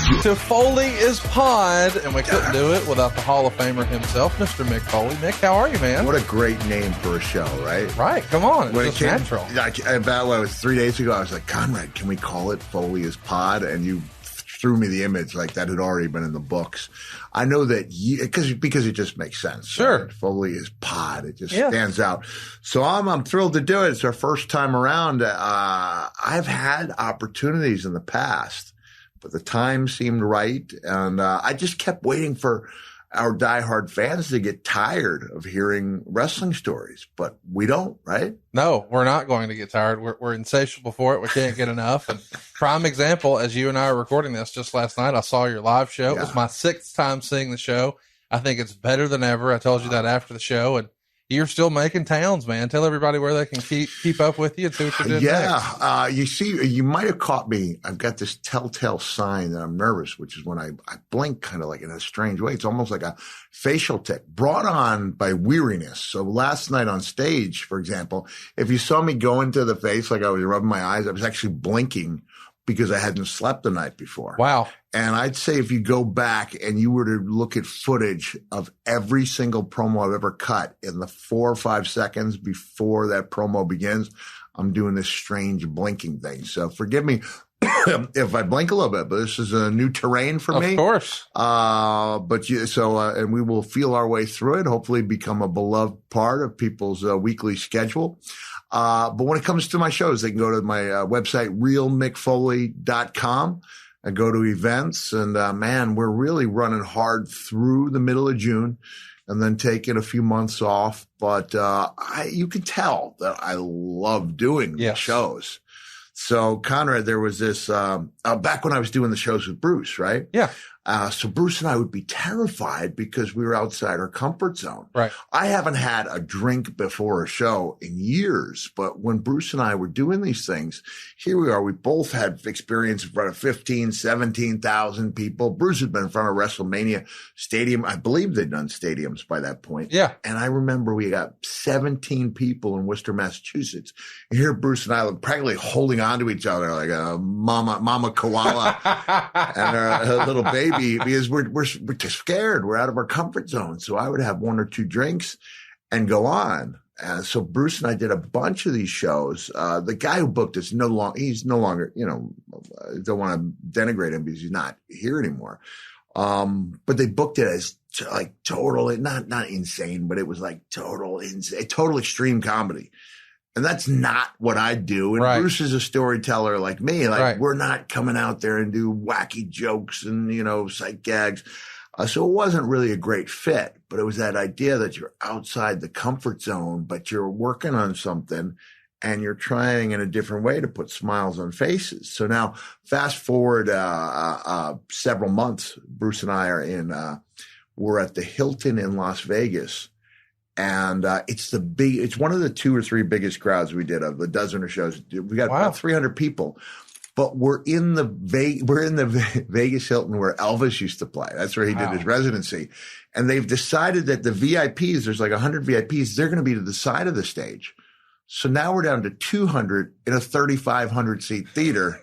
To Foley is Pod, and we couldn't do it without the Hall of Famer himself, Mr. Mick Foley. Mick, how are you, man? What a great name for a show, right? Right, come on. When It's it just came, natural. about what, it was 3 days ago, I was like, Conrad, can we call it Foley is Pod? And you threw me the image like that had already been in the books. I know that because it just makes sense. Sure. Right? Foley is Pod. It just stands out. So I'm thrilled to do it. It's our first time around. I've had opportunities in the past, but the time seemed right. And I just kept waiting for our diehard fans to get tired of hearing wrestling stories, but we don't, right? No, we're not going to get tired. We're insatiable for it. We can't get enough. And prime example, as you and I are recording this just last night, I saw your live show. It was my 6th time seeing the show. I think it's better than ever. I told you that after the show, and you're still making towns, man. Tell everybody where they can keep up with you and see what you're doing next. You see, you might have caught me. I've got this telltale sign that I'm nervous, which is when I blink kind of like in a strange way. It's almost like a facial tic brought on by weariness. So last night on stage, for example, if you saw me go into the face like I was rubbing my eyes, I was actually blinking because I hadn't slept the night before. Wow. And I'd say if you go back and you were to look at footage of every single promo I've ever cut in the 4 or 5 seconds before that promo begins, I'm doing this strange blinking thing. So forgive me if I blink a little bit, but this is a new terrain for me. Of course. And we will feel our way through it, hopefully become a beloved part of people's weekly schedule. But when it comes to my shows, they can go to my website, realmickfoley.com, and go to events. And man, we're really running hard through the middle of June and then taking a few months off. But you can tell that I love doing the shows. So Conrad, there was this back when I was doing the shows with Bruce, right? Yeah. So Bruce and I would be terrified because we were outside our comfort zone. Right. I haven't had a drink before a show in years, but when Bruce and I were doing these things, here we are. We both had experience in front of 15, 17,000 people. Bruce had been in front of WrestleMania Stadium. I believe they'd done stadiums by that point. Yeah. And I remember we got 17 people in Worcester, Massachusetts. And here Bruce and I were practically holding on to each other like a mama koala and her little baby. Because we're just scared. We're out of our comfort zone. So I would have 1 or 2 drinks and go on. So Bruce and I did a bunch of these shows. The guy who booked us he's no longer, don't want to denigrate him because he's not here anymore. But they booked it as like total, not insane, but it was like total extreme comedy. And that's not what I do. And Bruce is a storyteller like me. We're not coming out there and do wacky jokes and, sight gags. So it wasn't really a great fit, but it was that idea that you're outside the comfort zone, but you're working on something and you're trying in a different way to put smiles on faces. So now fast forward, several months, Bruce and I we're at the Hilton in Las Vegas. And it's one of the 2 or 3 biggest crowds we did of a dozen or shows. We got about 300 people, but we're in the Vegas Hilton where Elvis used to play. That's where he did his residency. And they've decided that the VIPs, there's like 100 VIPs, they're going to be to the side of the stage. So now we're down to 200 in a 3,500 seat theater.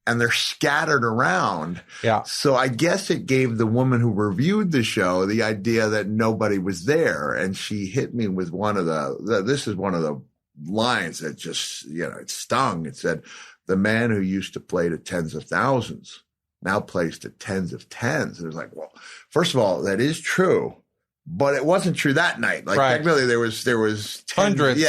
And they're scattered around. Yeah. So I guess it gave the woman who reviewed the show the idea that nobody was there. And she hit me with this is one of the lines that just, it stung. It said, the man who used to play to tens of thousands now plays to tens of tens. And it was like, well, first of all, that is true. But it wasn't true that night. Really, there was hundreds.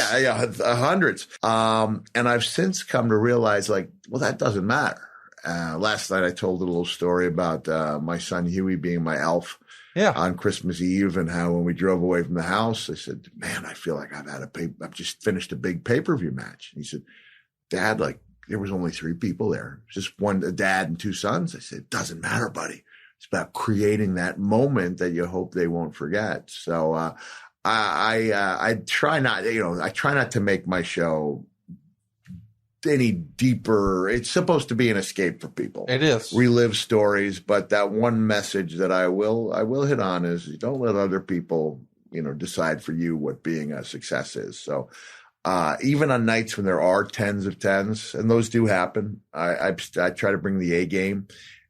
Hundreds. And I've since come to realize, that doesn't matter. Last night I told a little story about my son Huey being my elf on Christmas Eve, and how when we drove away from the house, I said, "Man, I feel like I've just finished a big pay-per-view match." And he said, "Dad, there was only 3 people there, just a dad and 2 sons." I said, "It doesn't matter, buddy. It's about creating that moment that you hope they won't forget." So I try not to make my show any deeper. It's supposed to be an escape for people. It is. Relive stories, but that one message that I will hit on is don't let other people, decide for you what being a success is. So even on nights when there are tens of tens, and those do happen, I try to bring the A game.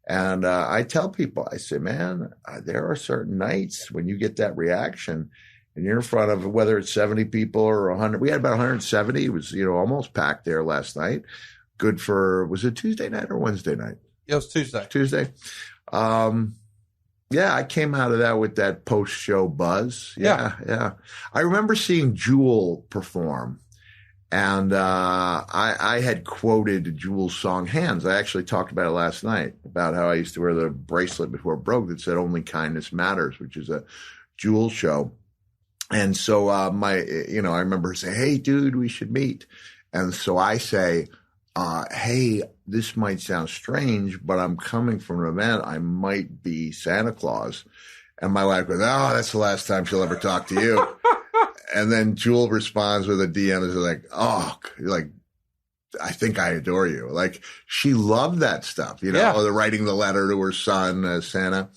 And I tell people, I say, man, there are certain nights when you get that reaction and you're in front of, whether it's 70 people or 100, we had about 170. It was, almost packed there last night. Good for, was it Tuesday night or Wednesday night? It was Tuesday. Tuesday. Yeah, I came out of that with that post-show buzz. Yeah. I remember seeing Jewel perform, and I had quoted Jewel's song "Hands." I actually talked about it last night, about how I used to wear the bracelet before it broke that said "Only Kindness Matters," which is a Jewel show. And so I remember her saying, "Hey, dude, we should meet." And so I say, hey, this might sound strange, but I'm coming from an event. I might be Santa Claus. And my wife goes, oh, that's the last time she'll ever talk to you. And then Jewel responds with a DM and is like, oh, like, I think I adore you. Like, she loved that stuff, or the writing the letter to her son, Santa.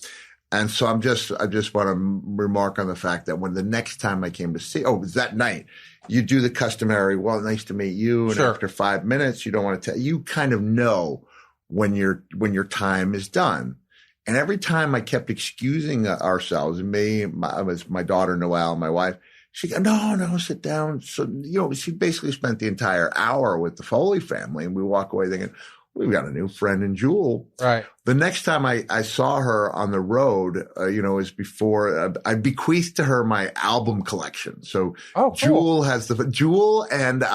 And so I just want to remark on the fact that when the next time I came to see, it was that night, you do the customary, well, nice to meet you. And sure. After 5 minutes, you don't want to tell, you kind of know when your time is done. And every time I kept excusing ourselves, and my daughter, Noelle, my wife, she go, no, sit down. So, she basically spent the entire hour with the Foley family, and we walk away thinking, we've got a new friend in Jewel. Right. The next time I saw her on the road, is before I bequeathed to her my album collection. So cool. Jewel has Jewel and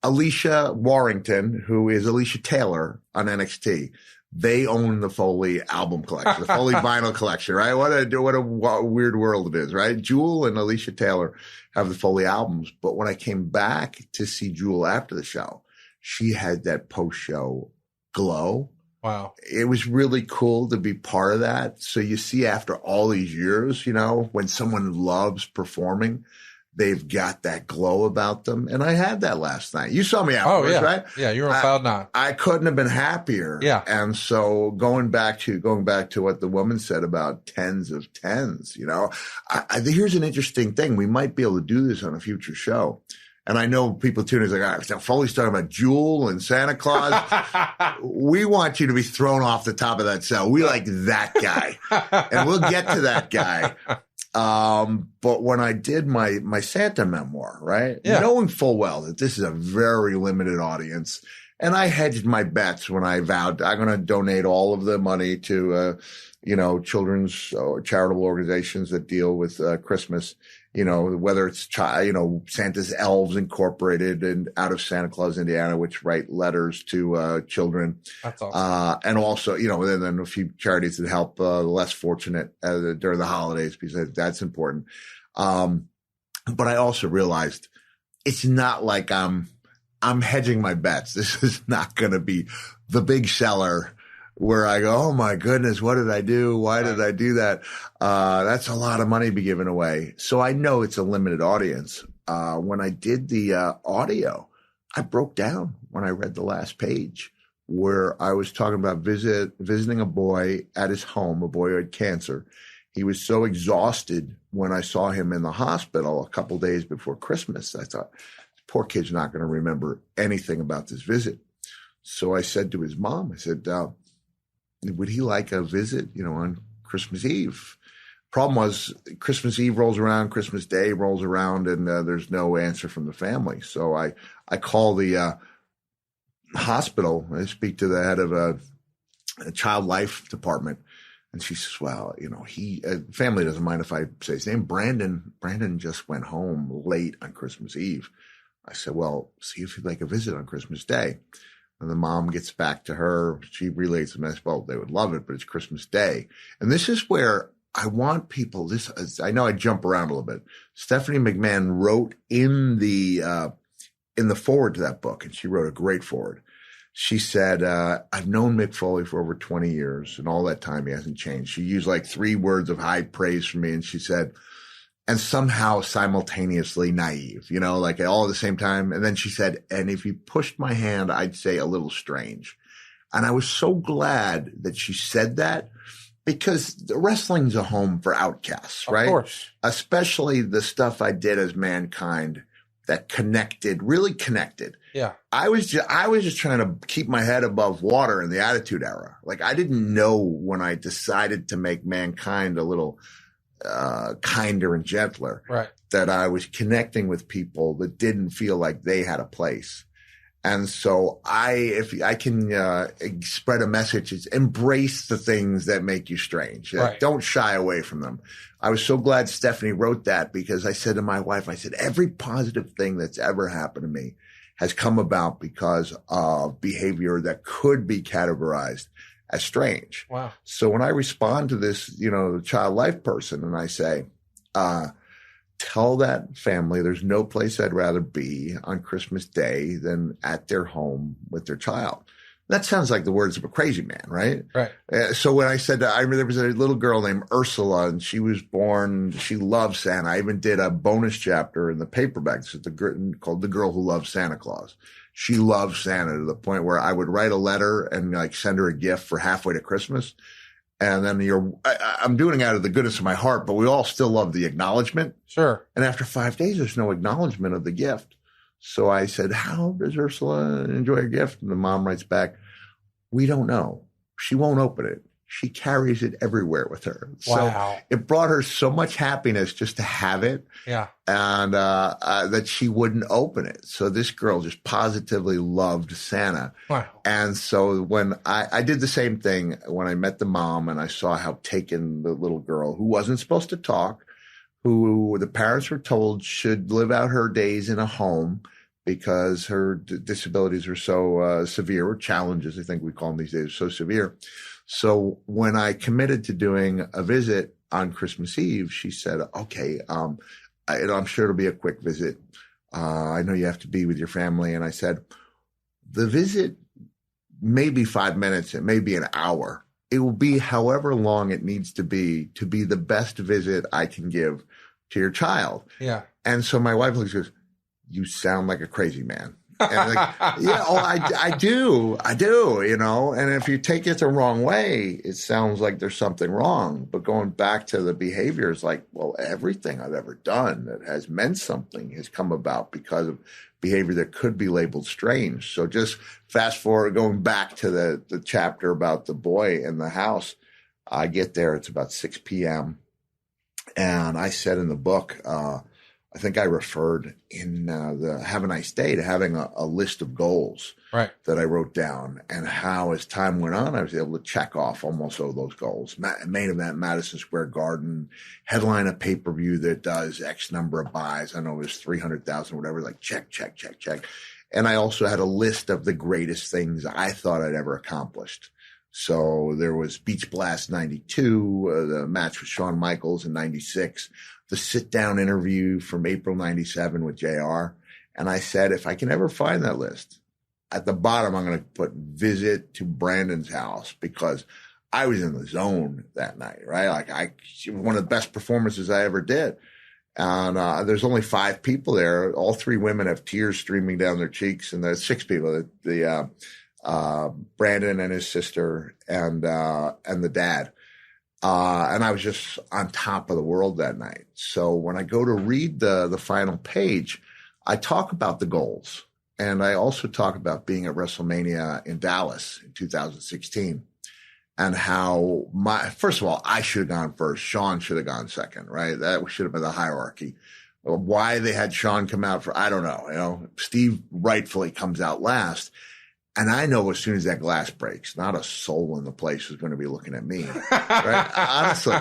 Alicia Warrington, who is Alicia Taylor on NXT. They own the Foley album collection, the Foley vinyl collection, right? What a weird world it is, right? Jewel and Alicia Taylor have the Foley albums. But when I came back to see Jewel after the show, she had that post-show glow. Wow. It was really cool to be part of that. So you see, after all these years, when someone loves performing, they've got that glow about them. And I had that last night. You saw me afterwards, right? Yeah, you were on cloud nine. I couldn't have been happier. Yeah. And so going back to what the woman said about tens of tens, here's an interesting thing. We might be able to do this on a future show. And I know people tune in, like, all right, Foley's talking about Jewel and Santa Claus. We want you to be thrown off the top of that cell. We like that guy. And we'll get to that guy. But when I did my Santa memoir, right? Yeah. Knowing full well that this is a very limited audience. And I hedged my bets when I vowed I'm going to donate all of the money to, children's or charitable organizations that deal with Christmas. Whether it's, Santa's Elves Incorporated and out of Santa Claus, Indiana, which write letters to children. That's awesome. And also, and then a few charities that help the less fortunate during the holidays, because that's important. But I also realized it's not like I'm hedging my bets. This is not going to be the big seller where I go, oh my goodness, what did I do? Why did I do that? That's a lot of money to be given away. So I know it's a limited audience. When I did the audio, I broke down when I read the last page where I was talking about visiting a boy at his home, a boy who had cancer. He was so exhausted when I saw him in the hospital a couple days before Christmas. I thought, this poor kid's not going to remember anything about this visit. So I said to his mom, I said, would he like a visit, on Christmas Eve? Problem was, Christmas Eve rolls around, Christmas Day rolls around, and there's no answer from the family. So I call the hospital. I speak to the head of a child life department, and she says, well, family doesn't mind if I say his name. Brandon just went home late on Christmas Eve. I said, well, see if he'd like a visit on Christmas Day. And the mom gets back to her. She relays the message. Well, they would love it, but it's Christmas Day. And this is where I want people, I know I jump around a little bit. Stephanie McMahon wrote in the foreword to that book, and she wrote a great foreword. She said, I've known Mick Foley for over 20 years, and all that time he hasn't changed. She used like 3 words of high praise for me, and she said, and somehow simultaneously naive, like all at the same time. And then she said, and if you pushed my hand, I'd say a little strange. And I was so glad that she said that, because wrestling's a home for outcasts, right? Of course. Especially the stuff I did as Mankind that connected, really connected. Yeah. I was just trying to keep my head above water in the Attitude Era. Like, I didn't know when I decided to make mankind a little kinder and gentler, right, that I was connecting with people that didn't feel like they had a place. And so if I can spread a message, it's embrace the things that make you strange. Right. Don't shy away from them. I was so glad Stephanie wrote that, because I said to my wife, I said, every positive thing that's ever happened to me has come about because of behavior that could be categorized as strange. Wow. So when I respond to this, the child life person, and I say, tell that family there's no place I'd rather be on Christmas Day than at their home with their child. That sounds like the words of a crazy man, right? Right. So when I said that, there was a little girl named Ursula, and she was born, she loved Santa. I even did a bonus chapter in the paperback called The Girl Who Loves Santa Claus. She loved Santa to the point where I would write a letter and send her a gift for halfway to Christmas. And then I'm doing it out of the goodness of my heart, but we all still love the acknowledgement. Sure. And after 5 days, there's no acknowledgement of the gift. So I said, how does Ursula enjoy a gift? And the mom writes back, we don't know. She won't open it. She carries it everywhere with her. Wow. So it brought her so much happiness just to have it. Yeah. And that she wouldn't open it. So this girl just positively loved Santa. Wow. And so when I did the same thing when I met the mom, and I saw how taken the little girl, who wasn't supposed to talk, who the parents were told should live out her days in a home because her disabilities were so severe, or challenges, I think we call them these days, so severe. So when I committed to doing a visit on Christmas Eve, she said, okay, I'm sure it'll be a quick visit. I know you have to be with your family. And I said, the visit may be 5 minutes. It may be an hour. It will be however long it needs to be the best visit I can give to your child. Yeah. And so my wife looks and goes, you sound like a crazy man. And I'm like, yeah, I do, and if you take it the wrong way, it sounds like there's something wrong. But going back to the behavior is like, well, everything I've ever done that has meant something has come about because of behavior that could be labeled strange. So just fast forward, going back to the chapter about the boy in the house, I get there, it's about 6 p.m. And I said in the book, I think I referred in the Have a Nice Day to having a list of goals that I wrote down, and how as time went on, I was able to check off almost all those goals. Main event, Madison Square Garden, headline a pay-per-view that does X number of buys. I know it was 300,000 or whatever, like check. And I also had a list of the greatest things I thought I'd ever accomplished. So there was Beach Blast 92, the match with Shawn Michaels in 96, the sit-down interview from April 97 with JR. And I said, if I can ever find that list, at the bottom, I'm going to put visit to Brandon's house, because I was in the zone that night, right? Like one of the best performances I ever did. And there's only 5 people there. All 3 women have tears streaming down their cheeks, and there's 6 people. Brandon and his sister and the dad. And I was just on top of the world that night. So when I go to read the final page, I talk about the goals. And I also talk about being at WrestleMania in Dallas in 2016, and how first of all, I should have gone first. Shawn should have gone second, right? That should have been the hierarchy. Why they had Shawn come out I don't know. Steve rightfully comes out last. And I know as soon as that glass breaks, not a soul in the place is going to be looking at me, right? Honestly.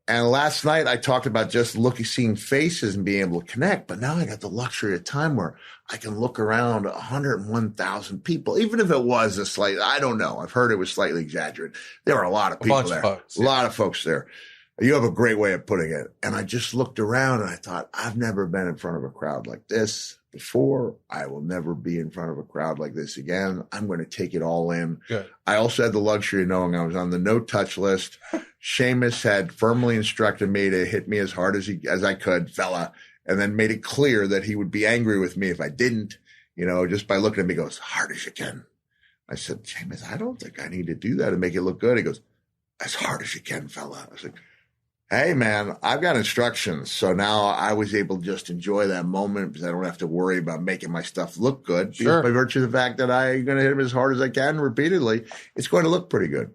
And last night I talked about just seeing faces and being able to connect. But now I got the luxury of time where I can look around 101,000 people, even if it was I don't know. I've heard it was slightly exaggerated. There were a lot of people there, a lot of folks there. You have a great way of putting it. And I just looked around and I thought, I've never been in front of a crowd like this before. I will never be in front of a crowd like this again. I'm going to take it all in. Good. I also had the luxury of knowing I was on the no-touch list. Sheamus had firmly instructed me to hit me as hard as I could, fella, and then made it clear that he would be angry with me if I didn't, just by looking at me. He goes, hard as you can. I said, Sheamus, I don't think I need to do that to make it look good. He goes, as hard as you can, fella. I was like, Hey, man, I've got instructions. So now I was able to just enjoy that moment because I don't have to worry about making my stuff look good. Sure. Because by virtue of the fact that I'm going to hit him as hard as I can repeatedly, it's going to look pretty good.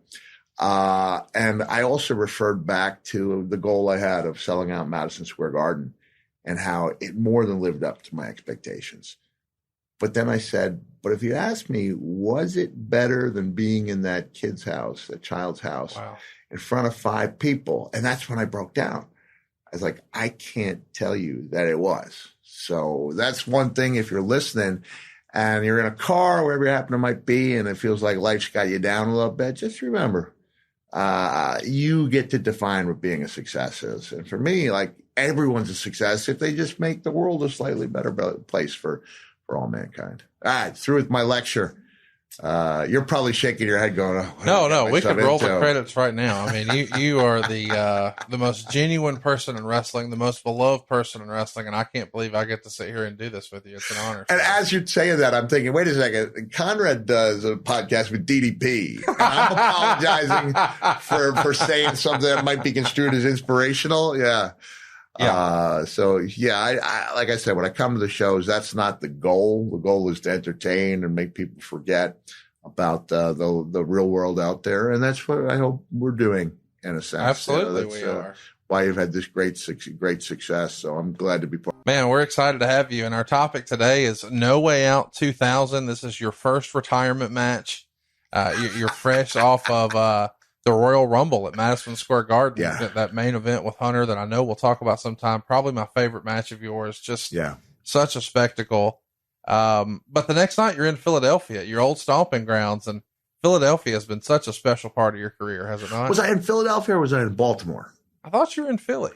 And I also referred back to the goal I had of selling out Madison Square Garden and how it more than lived up to my expectations. But then I said, but if you ask me, was it better than being in that kid's house, that child's house? Wow. In front of 5 people. And that's when I broke down. I was like, I can't tell you that it was. So that's one thing. If you're listening and you're in a car, wherever you happen to might be, and it feels like life's got you down a little bit, just remember, you get to define what being a success is. And for me, like, everyone's a success if they just make the world a slightly better place for all mankind. All right, through with my lecture. You're probably shaking your head going, oh, no, we could roll the credits right now. I mean, you are the most genuine person in wrestling, the most beloved person in wrestling, and I can't believe I get to sit here and do this with you. It's an honor. And as you're saying that, I'm thinking, wait a second, Conrad does a podcast with DDP. And I'm apologizing for saying something that might be construed as inspirational. Yeah. So yeah, I like I said, when I come to the shows, that's not the goal. The goal is to entertain and make people forget about the real world out there, and that's what I hope we're doing in a sense. Absolutely, we are. Why you've had this great success. So I'm glad to be part. Man, we're excited to have you. And our topic today is No Way Out 2000. This is your first retirement match. You're fresh off of the Royal Rumble at Madison Square Garden, that main event with Hunter that I know we'll talk about sometime. Probably my favorite match of yours. Just such a spectacle. But the next night you're in Philadelphia, your old stomping grounds, and Philadelphia has been such a special part of your career, has it not? Was I in Philadelphia or was I in Baltimore? I thought you were in Philly.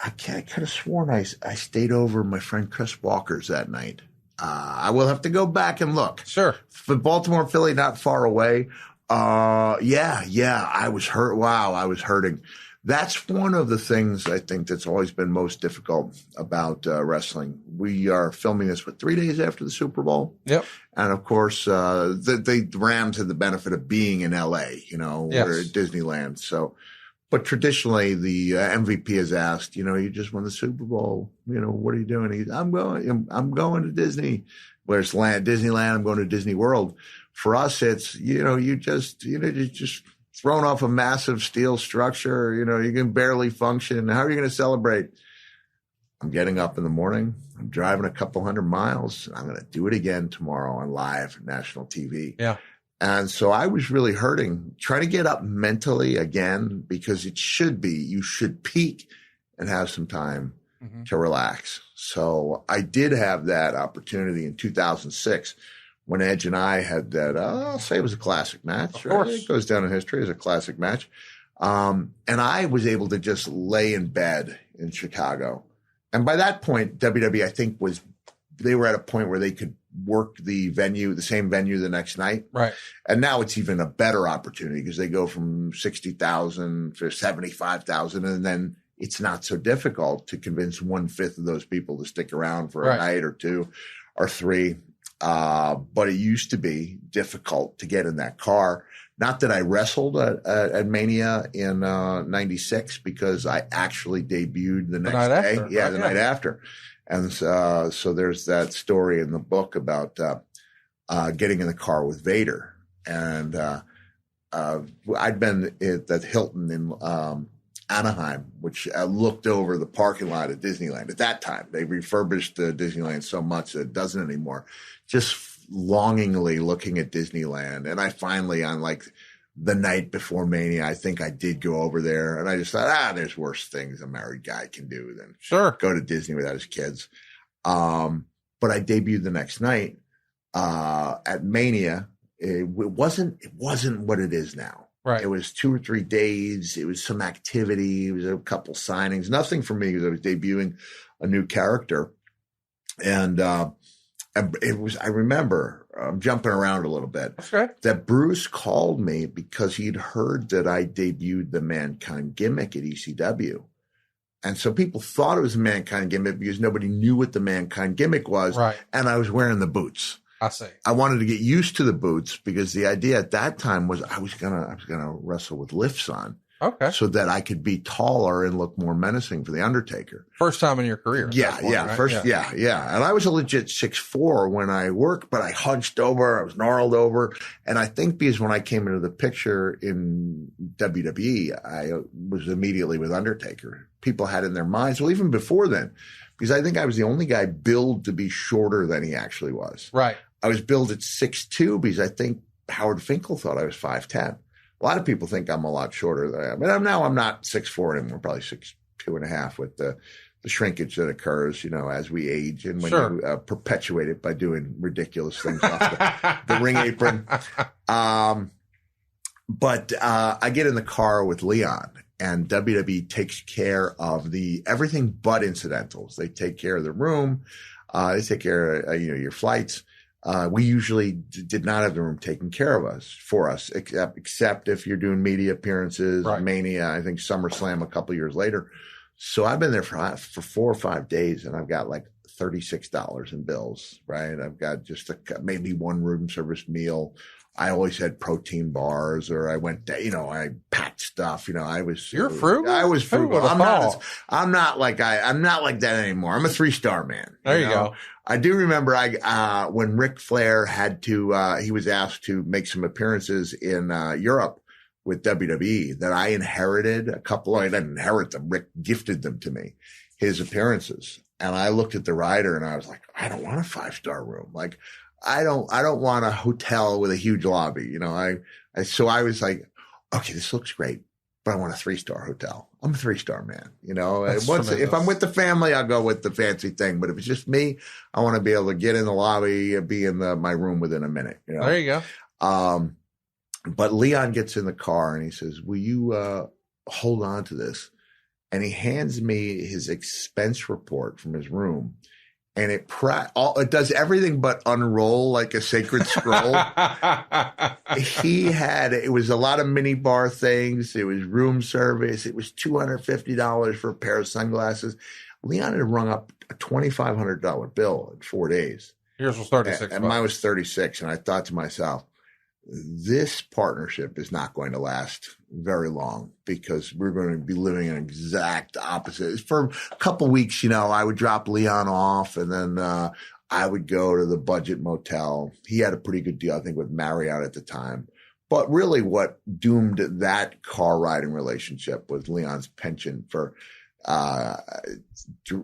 I could have sworn I stayed over my friend Chris Walker's that night. I will have to go back and look. Sure. But Baltimore, Philly, not far away. I was hurt. Wow, I was hurting. That's one of the things I think that's always been most difficult about wrestling. We are filming this 3 days after the Super Bowl. Yep. And of course, the Rams had the benefit of being in LA, we're at Disneyland. So, but traditionally the MVP is asked, you just won the Super Bowl. What are you doing? I'm going to Disney. Where's Disneyland? I'm going to Disney World. For us, it's, you just thrown off a massive steel structure. You can barely function. How are you going to celebrate? I'm getting up in the morning. I'm driving a couple 100 miles. I'm going to do it again tomorrow on live national TV. Yeah. And so I was really hurting, trying to get up mentally again, because you should peak and have some time to relax. So I did have that opportunity in 2006. When Edge and I had that, I'll say it was a classic match. Of course. Right? It goes down in history as a classic match. And I was able to just lay in bed in Chicago. And by that point, WWE, I think, they were at a point where they could work the same venue the next night. Right. And now it's even a better opportunity because they go from 60,000 to 75,000. And then it's not so difficult to convince 1/5 of those people to stick around for a night or 2 or 3. But it used to be difficult to get in that car. Not that I wrestled at Mania in 96, because I actually debuted the next day. The night after. And so there's that story in the book about getting in the car with Vader. And I'd been at that Hilton in Anaheim, which looked over the parking lot at Disneyland. At that time, they refurbished Disneyland so much that it doesn't anymore. Just longingly looking at Disneyland. And I finally, on the night before Mania, I think I did go over there, and I just thought, there's worse things a married guy can do than go to Disney without his kids. But I debuted the next night at Mania. It wasn't what it is now. Right. It was 2 or 3 days. It was some activity. It was a couple signings. Nothing for me, because I was debuting a new character. And it was, I remember, I'm jumping around a little bit. That's right. That Bruce called me because he'd heard that I debuted the Mankind gimmick at ECW. And so people thought it was a Mankind gimmick because nobody knew what the Mankind gimmick was. Right. And I was wearing the boots. I see. I wanted to get used to the boots, because the idea at that time was I was gonna wrestle with lifts on. Okay. So that I could be taller and look more menacing for the Undertaker. First time in your career. Yeah. And I was a legit 6'4" when I worked, but I hunched over, I was gnarled over. And I think because when I came into the picture in WWE, I was immediately with Undertaker. People had in their minds, well, even before then, because I think I was the only guy billed to be shorter than he actually was. Right. I was billed at 6'2" because I think Howard Finkel thought I was 5'10". A lot of people think I'm a lot shorter than I am. But I'm not 6'4" anymore, probably 6'2.5" with the shrinkage that occurs, as we age and when you perpetuate it by doing ridiculous things off the ring apron. But I get in the car with Leon, and WWE takes care of everything but incidentals. They take care of the room. They take care of, your flights. We usually did not have the room taken care of for us, except if you're doing media appearances, right. Mania, I think SummerSlam a couple years later. So I've been there for 4 or 5 days, and I've got like $36 in bills, right? I've got just maybe one room service meal. I always had protein bars, or I went, I packed stuff. You're frugal. I was frugal. I'm not like that anymore. I'm a 3-star man. There you go. I do remember when Ric Flair he was asked to make some appearances in Europe with WWE, that I inherited a couple. I didn't inherit them. Rick gifted them to me, his appearances. And I looked at the rider and I was like, I don't want a 5-star room. Like, I don't want a hotel with a huge lobby. So I was like, okay, this looks great, but I want a 3-star hotel. I'm a 3-star man. If I'm with the family, I'll go with the fancy thing. But if it's just me, I want to be able to get in the lobby and be in my room within a minute. There you go. But Leon gets in the car and he says, will you hold on to this? And he hands me his expense report from his room. And it does everything but unroll like a sacred scroll. It was a lot of mini bar things. It was room service. It was $250 for a pair of sunglasses. Leon had rung up a $2,500 bill in 4 days. Yours was 36. And mine was 36. And I thought to myself, this partnership is not going to last very long, because we're going to be living in exact opposite. For a couple of weeks, I would drop Leon off, and then I would go to the budget motel. He had a pretty good deal, I think, with Marriott at the time. But really what doomed that car riding relationship was Leon's penchant for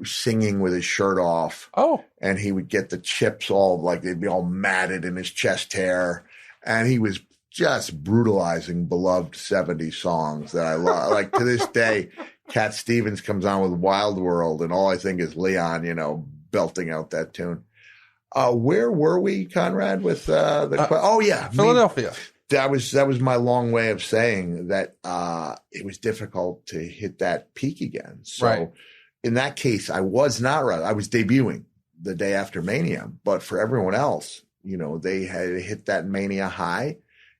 singing with his shirt off. Oh. And he would get the chips they'd be all matted in his chest hair. And he was just brutalizing beloved 70s songs that I love. Like, to this day, Cat Stevens comes on with Wild World, and all I think is Leon, belting out that tune. Where were we, Conrad, with Philadelphia. That was my long way of saying that it was difficult to hit that peak again. So right. In that case, I was debuting the day after Mania, but for everyone else, they had hit that Mania high.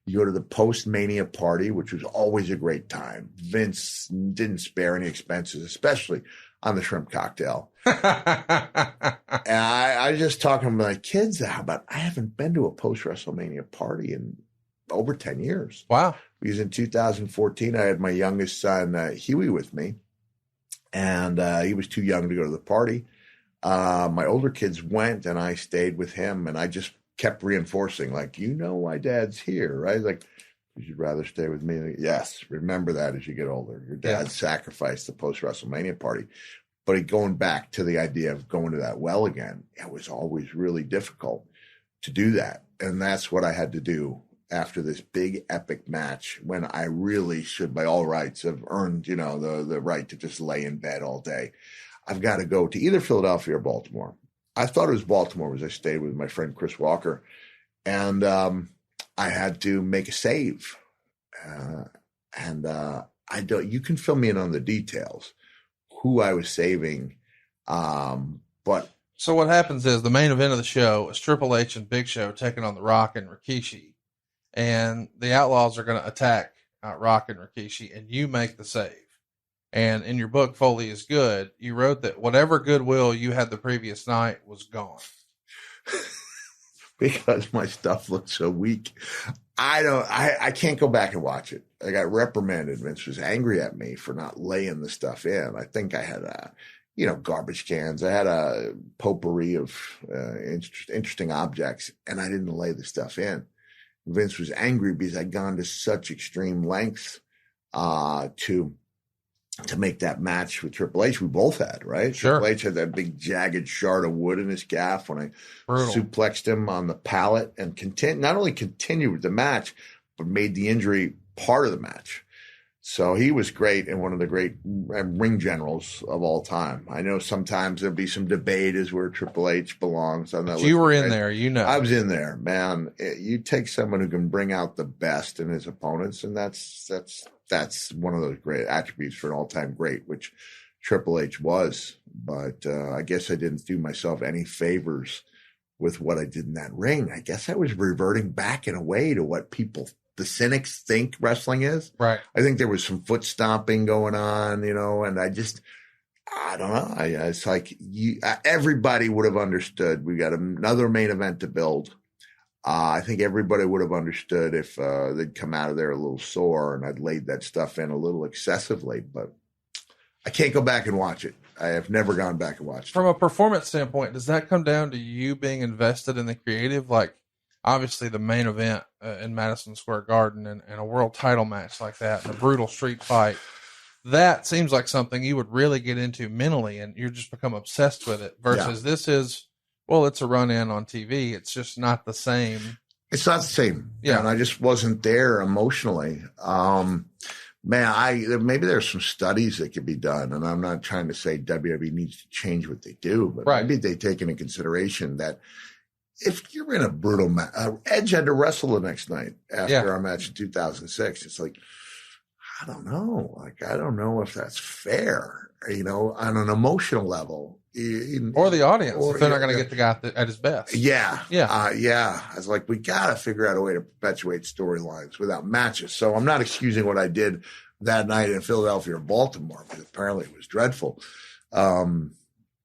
You go to the post-Mania party, which was always a great time. Vince didn't spare any expenses, especially on the shrimp cocktail. And I was just talking to my kids, how about I haven't been to a post-WrestleMania party in over 10 years. Wow. Because in 2014, I had my youngest son, Huey, with me. And he was too young to go to the party. My older kids went, and I stayed with him, and I just kept reinforcing, why dad's here, right? Like, you'd rather stay with me. Yes, remember that as you get older. Your dad sacrificed the post-WrestleMania party. But going back to the idea of going to that well again, it was always really difficult to do that. And that's what I had to do after this big epic match, when I really should, by all rights, have earned, the right to just lay in bed all day. I've got to go to either Philadelphia or Baltimore. I thought it was Baltimore, as I stayed with my friend Chris Walker, and I had to make a save. You can fill me in on the details, who I was saving, but. So what happens is the main event of the show is Triple H and Big Show taking on The Rock and Rikishi, and the Outlaws are going to attack Rock and Rikishi, and you make the save. And in your book, Foley is Good, you wrote that whatever goodwill you had the previous night was gone. Because my stuff looked so weak. I can't go back and watch it. I got reprimanded. Vince was angry at me for not laying the stuff in. I think I had garbage cans. I had a potpourri of interesting objects, and I didn't lay the stuff in. Vince was angry because I'd gone to such extreme lengths to make that match with Triple H. We both had, right? Sure. Triple H had that big jagged shard of wood in his calf when I suplexed him on the pallet and not only continued with the match, but made the injury part of the match. So he was great and one of the great ring generals of all time. I know sometimes there'll be some debate as where Triple H belongs. On that you were in right? there, I was in there, man. You take someone who can bring out the best in his opponents, and that's one of those great attributes for an all-time great, which Triple H was. But I guess I didn't do myself any favors with what I did in that ring. I guess I was reverting back in a way to what the cynics think wrestling is. Right. I think there was some foot stomping going on, and I don't know. It's like everybody would have understood. We got another main event to build. I think everybody would have understood if they'd come out of there a little sore and I'd laid that stuff in a little excessively, but I can't go back and watch it. I have never gone back and watched it. From a performance standpoint, does that come down to you being invested in the creative? Like, obviously the main event in Madison Square Garden and a world title match like that and a brutal street fight, that seems like something you would really get into mentally and you just become obsessed with it versus this is, well, it's a run-in on TV. It's just not the same. It's not the same. Yeah. And I just wasn't there emotionally. Maybe there's some studies that could be done, and I'm not trying to say WWE needs to change what they do, but maybe they take into consideration that if you're in a brutal match, Edge had to wrestle the next night after our match in 2006. It's like, I don't know. I don't know if that's fair, on an emotional level. Or the audience, if they're not going to get the guy at his best. Yeah. I was like, we got to figure out a way to perpetuate storylines without matches. So I'm not excusing what I did that night in Philadelphia or Baltimore, because apparently it was dreadful.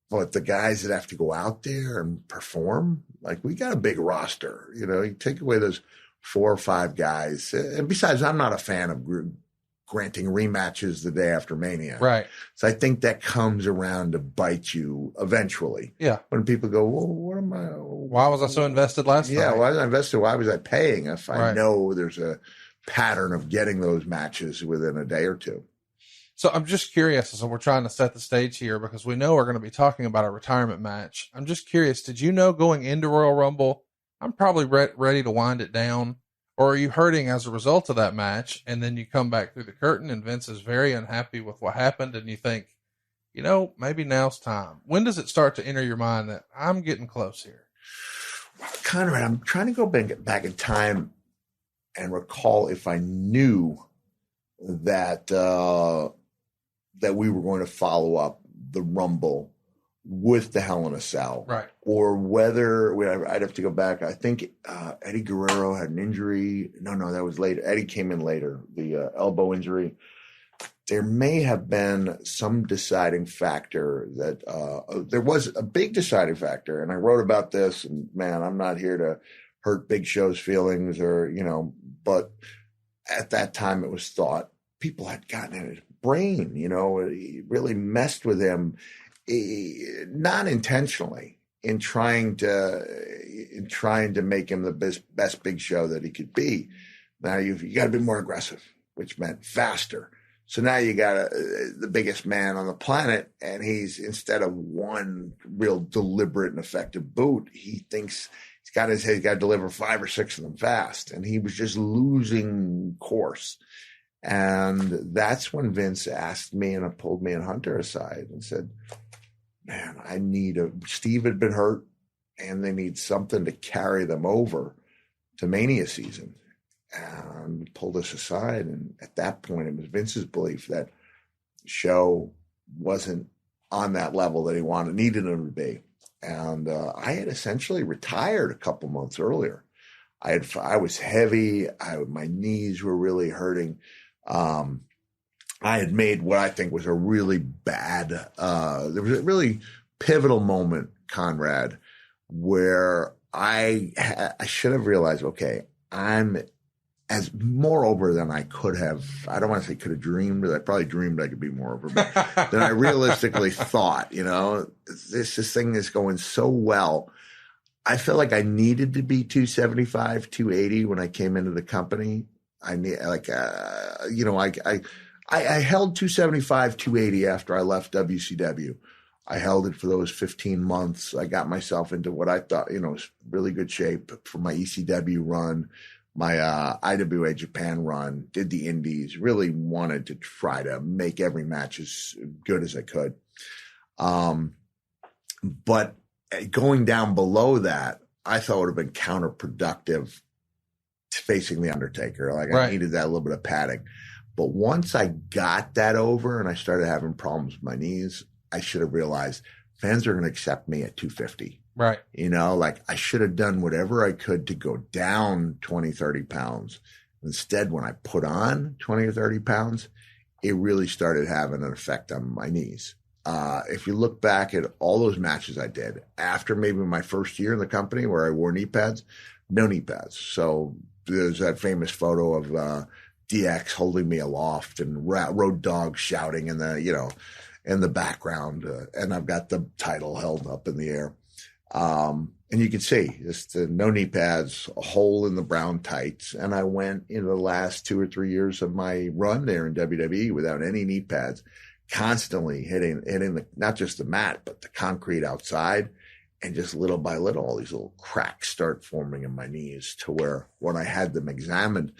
But the guys that have to go out there and perform, like, we got a big roster. You take away those 4 or 5 guys. And besides, I'm not a fan of granting rematches the day after Mania. Right. So I think that comes around to bite you eventually. Yeah. When people go, well, why was I so invested last night? Yeah, why was I invested? Why was I paying if I know there's a pattern of getting those matches within a day or two? So I'm just curious, so we're trying to set the stage here because we know we're going to be talking about a retirement match. I'm just curious, did you know going into Royal Rumble, I'm probably ready to wind it down? Or are you hurting as a result of that match, and then you come back through the curtain, and Vince is very unhappy with what happened, and you think, maybe now's time? When does it start to enter your mind that I'm getting close here? Conrad, I'm trying to go back in time and recall if I knew that that we were going to follow up the Rumble with the Hell in a Cell, right? Or whether I'd have to go back. I think Eddie Guerrero had an injury. No, that was later. Eddie came in later, the elbow injury. There may have been some deciding factor that there was a big deciding factor, and I wrote about this. And man, I'm not here to hurt Big Show's feelings, but at that time it was thought people had gotten in his brain. It really messed with him. Not intentionally in trying to make him the best Big Show that he could be. Now you got to be more aggressive, which meant faster. So now you got the biggest man on the planet, and he's, instead of one real deliberate and effective boot, he thinks he's got to deliver 5 or 6 of them fast, and he was just losing course. And that's when Vince asked me, and pulled me and Hunter aside and said, man, Steve had been hurt, and they need something to carry them over to Mania season. And pulled us aside. And at that point, it was Vince's belief that the show wasn't on that level that he needed him to be. And I had essentially retired a couple months earlier. I was heavy. My knees were really hurting. I had made what I think was a really bad, there was a really pivotal moment, Conrad, where I should have realized, okay, I'm as more over than I could have. I don't want to say could have dreamed, but I probably dreamed I could be more over, but than I realistically thought. This thing is going so well. I felt like I needed to be 275, 280 when I came into the company. I held 275, 280 after I left WCW. I held it for those 15 months. I got myself into what I thought, was really good shape for my ECW run, my IWA Japan run, did the indies, really wanted to try to make every match as good as I could. But going down below that, I thought would have been counterproductive to facing The Undertaker. I needed that little bit of padding. But once I got that over and I started having problems with my knees, I should have realized fans are going to accept me at 250. Right. I should have done whatever I could to go down 20, 30 pounds. Instead, when I put on 20 or 30 pounds, it really started having an effect on my knees. If you look back at all those matches I did after maybe my first year in the company where I wore knee pads, no knee pads. So there's that famous photo of DX holding me aloft and Road Dogg shouting in the background. And I've got the title held up in the air. And you can see just no knee pads, a hole in the brown tights. And I went in the last 2 or 3 years of my run there in WWE without any knee pads, constantly hitting not just the mat, but the concrete outside. And just little by little, all these little cracks start forming in my knees to where when I had them examined,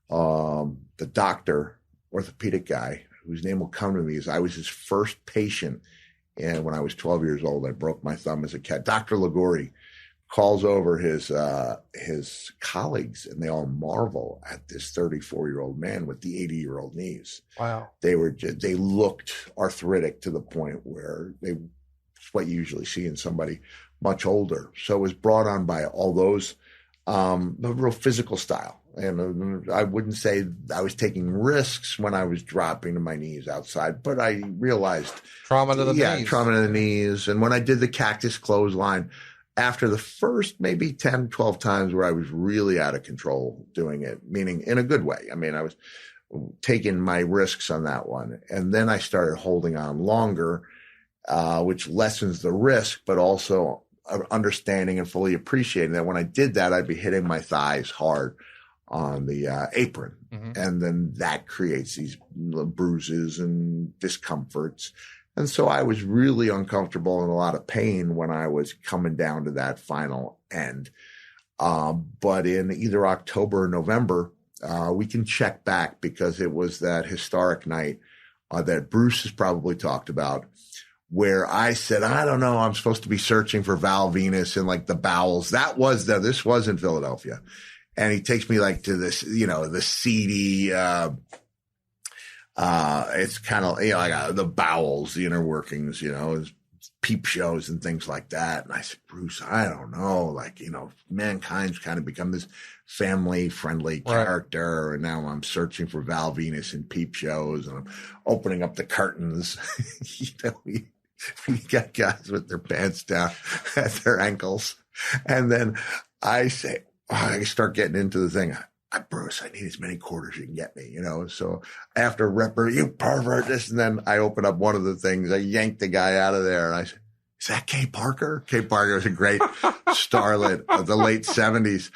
the doctor, orthopedic guy, whose name will come to me, is I was his first patient. And when I was 12 years old, I broke my thumb as a kid. Dr. Ligori calls over his colleagues, and they all marvel at this 34-year-old man with the 80-year-old knees. Wow. They looked arthritic to the point where it's what you usually see in somebody much older. So it was brought on by all those, the real physical style. And I wouldn't say I was taking risks when I was dropping to my knees outside, but I realized trauma to the knees. Yeah, trauma to the knees. And when I did the cactus clothesline, after the first maybe 10, 12 times where I was really out of control doing it, meaning in a good way. I mean, I was taking my risks on that one. And then I started holding on longer, which lessens the risk, but also understanding and fully appreciating that when I did that, I'd be hitting my thighs hard on the apron. Mm-hmm. And then that creates these bruises and discomforts. And so I was really uncomfortable and a lot of pain when I was coming down to that final end. But in either October or November, we can check back because it was that historic night that Bruce has probably talked about, where I said, I don't know, I'm supposed to be searching for Val Venus in like the bowels. This was in Philadelphia. And he takes me like to this, the seedy, it's kind of, like the bowels, the inner workings, peep shows and things like that. And I said, Bruce, I don't know, Mankind's kind of become this family friendly character. Right. And now I'm searching for Val Venus in peep shows and I'm opening up the curtains. We got guys with their pants down at their ankles. And then I say, I start getting into the thing. Bruce, I need as many quarters you can get me, So after you pervert this, and then I open up one of the things. I yanked the guy out of there, and I said, "Is that Kay Parker?" Kay Parker was a great starlet of the late 70s.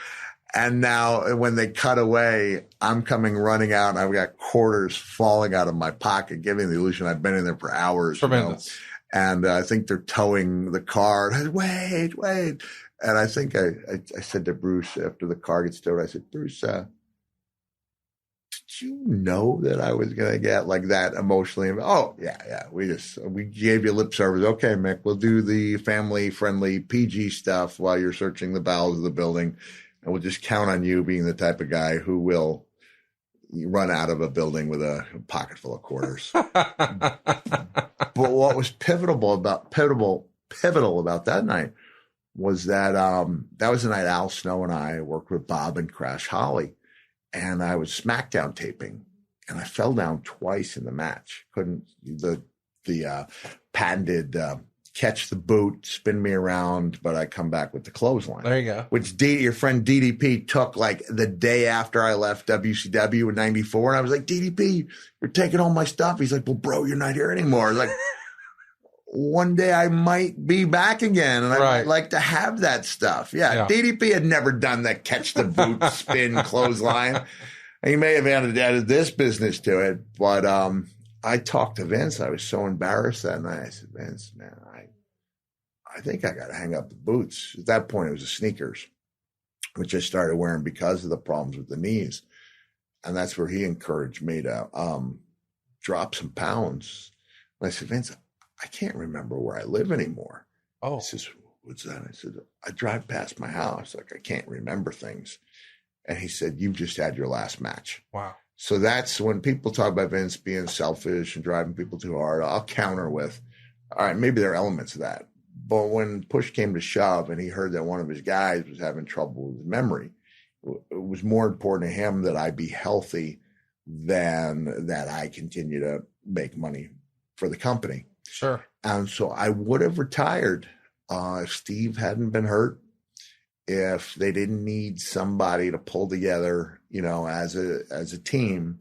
And now when they cut away, I'm coming running out, and I've got quarters falling out of my pocket, giving the illusion I've been in there for hours. Tremendous. And I think they're towing the car. I said, wait. And I think I said to Bruce after the car gets towed, I said, Bruce, did you know that I was going to get like that emotionally? Oh, yeah. We gave you lip service. Okay, Mick, we'll do the family friendly PG stuff while you're searching the bowels of the building. And we'll just count on you being the type of guy who will run out of a building with a pocket full of quarters. But what was pivotal about that night was that that was the night Al Snow and I worked with Bob and Crash Holly, and I was SmackDown taping, and I fell down twice in the match. The patented catch the boot, spin me around, but I come back with the clothesline. There you go. Which your friend DDP took like the day after I left WCW in '94. And I was like, DDP, you're taking all my stuff. He's like, well, bro, you're not here anymore. Like, one day I might be back again, and I might like to have that stuff. Yeah, DDP had never done that catch the boot, spin, clothesline. He may have added this business to it, but I talked to Vince. I was so embarrassed that night. I said, Vince, man, I think I got to hang up the boots. At that point, it was the sneakers, which I started wearing because of the problems with the knees. And that's where he encouraged me to drop some pounds. And I said, Vince, I can't remember where I live anymore. Oh. He says, what's that? I said, I drive past my house. Like, I can't remember things. And he said, you just had your last match. Wow. So that's when people talk about Vince being selfish and driving people too hard, I'll counter with, all right, maybe there are elements of that. But when push came to shove and he heard that one of his guys was having trouble with his memory, it was more important to him that I be healthy than that I continue to make money for the company. Sure. And so I would have retired if Steve hadn't been hurt, if they didn't need somebody to pull together, as a team,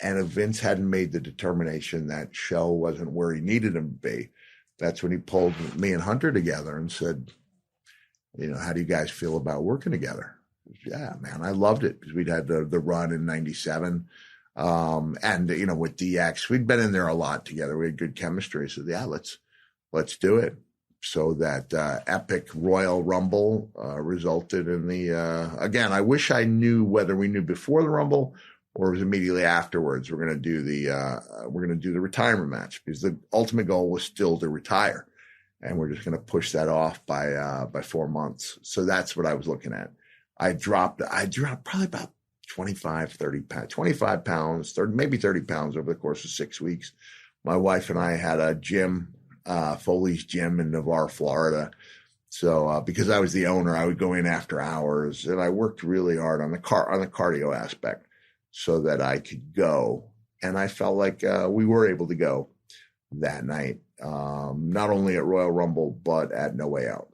and if Vince hadn't made the determination that show wasn't where he needed him to be. That's when he pulled me and Hunter together and said, how do you guys feel about working together? Yeah, man, I loved it because we'd had the run in '97. And, with DX, we'd been in there a lot together. We had good chemistry. So yeah, let's do it. So that epic Royal Rumble resulted in the, again, I wish I knew whether we knew before the Rumble or it was immediately afterwards. We're going to do the retirement match because the ultimate goal was still to retire. And we're just going to push that off by 4 months. So that's what I was looking at. I dropped probably about 25 pounds, 30 pounds over the course of 6 weeks. My wife and I had a gym, Foley's gym in Navarre, Florida. So, because I was the owner, I would go in after hours and I worked really hard on the cardio aspect so that I could go. And I felt like, we were able to go that night, not only at Royal Rumble, but at No Way Out.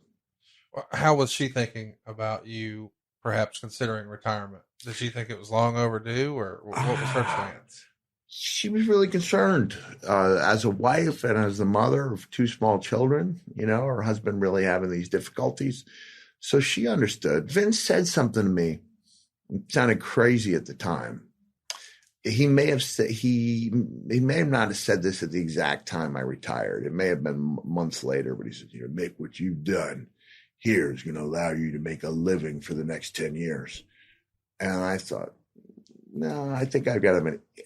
How was she thinking about you perhaps considering retirement? Did she think it was long overdue, or what was her stance? She was really concerned as a wife and as the mother of 2 small children, her husband really having these difficulties. So she understood. Vince said something to me. It sounded crazy at the time. He may have said, he may have not have said this at the exact time I retired. It may have been months later, but he said, Mick, what you've done here is going to allow you to make a living for the next 10 years. And I thought, no, I think I've got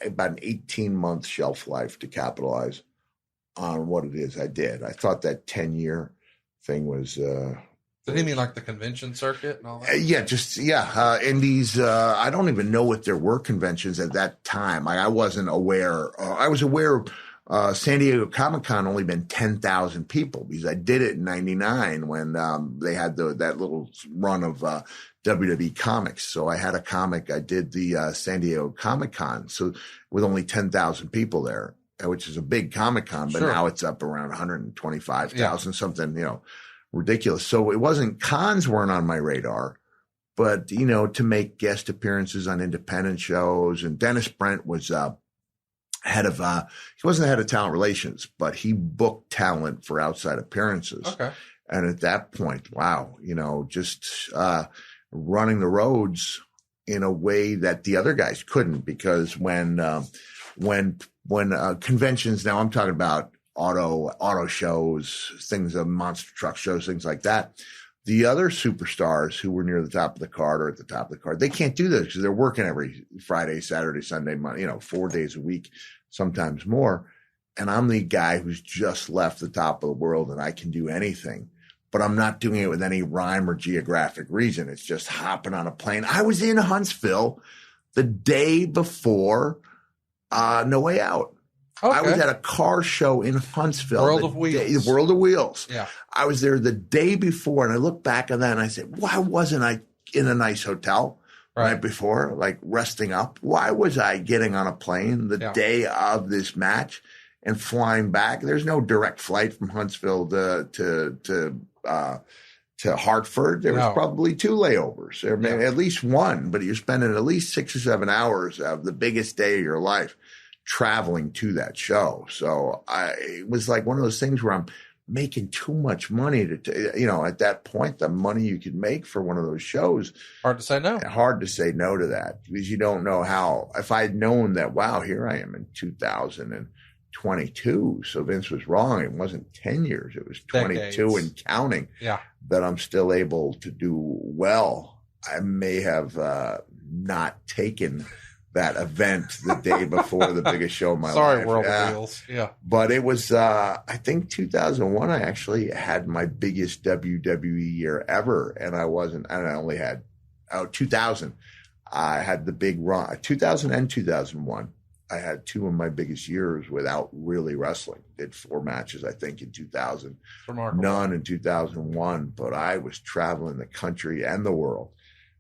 about an 18-month shelf life to capitalize on what it is I did. I thought that 10-year thing was... Did he mean like the convention circuit and all that? Indies. I don't even know what there were conventions at that time. I wasn't aware. I was aware of San Diego Comic-Con only been 10,000 people because I did it in '99 when they had that little run of WWE comics. So I had a comic. I did the San Diego Comic-Con. So with only 10,000 people there, which is a big Comic-Con, but now it's up around 125,000, something, ridiculous. So it wasn't, cons weren't on my radar, but, to make guest appearances on independent shows. And Dennis Brent was he wasn't the head of talent relations, but he booked talent for outside appearances. Okay. And at that point, wow, just running the roads in a way that the other guys couldn't, because when conventions, now I'm talking about auto shows, things of monster truck shows, things like that. The other superstars who were near the top of the card or at the top of the card, they can't do this because they're working every Friday, Saturday, Sunday, Monday, 4 days a week, sometimes more. And I'm the guy who's just left the top of the world and I can do anything, but I'm not doing it with any rhyme or geographic reason. It's just hopping on a plane. I was in Huntsville the day before No Way Out. Okay. I was at a car show in Huntsville. World of Wheels. The World of Wheels. Yeah. I was there the day before, and I look back on that, and I said, why wasn't I in a nice hotel right before, like resting up? Why was I getting on a plane the day of this match and flying back. There's no direct flight from Huntsville to Hartford. There was probably 2 layovers, or maybe at least one, but you're spending at least 6 or 7 hours of the biggest day of your life traveling to that show. So it was like one of those things where I'm making too much money to, at that point, the money you could make for one of those shows. Hard to say no. Hard to say no to that, because you don't know how. If I'd known that, wow, here I am in 2022. So Vince was wrong. It wasn't 10 years. It was 22 Decades. And counting. Yeah. That I'm still able to do well. I may have not taken that event the day before the biggest show of my life. Sorry, World of Wheels. Yeah. But it was, I think 2001, I actually had my biggest WWE year ever. And I only had, 2000. I had the big run, 2000 and 2001. I had 2 of my biggest years without really wrestling. Did 4 matches, I think, in 2000. Remarkable. None in 2001. But I was traveling the country and the world.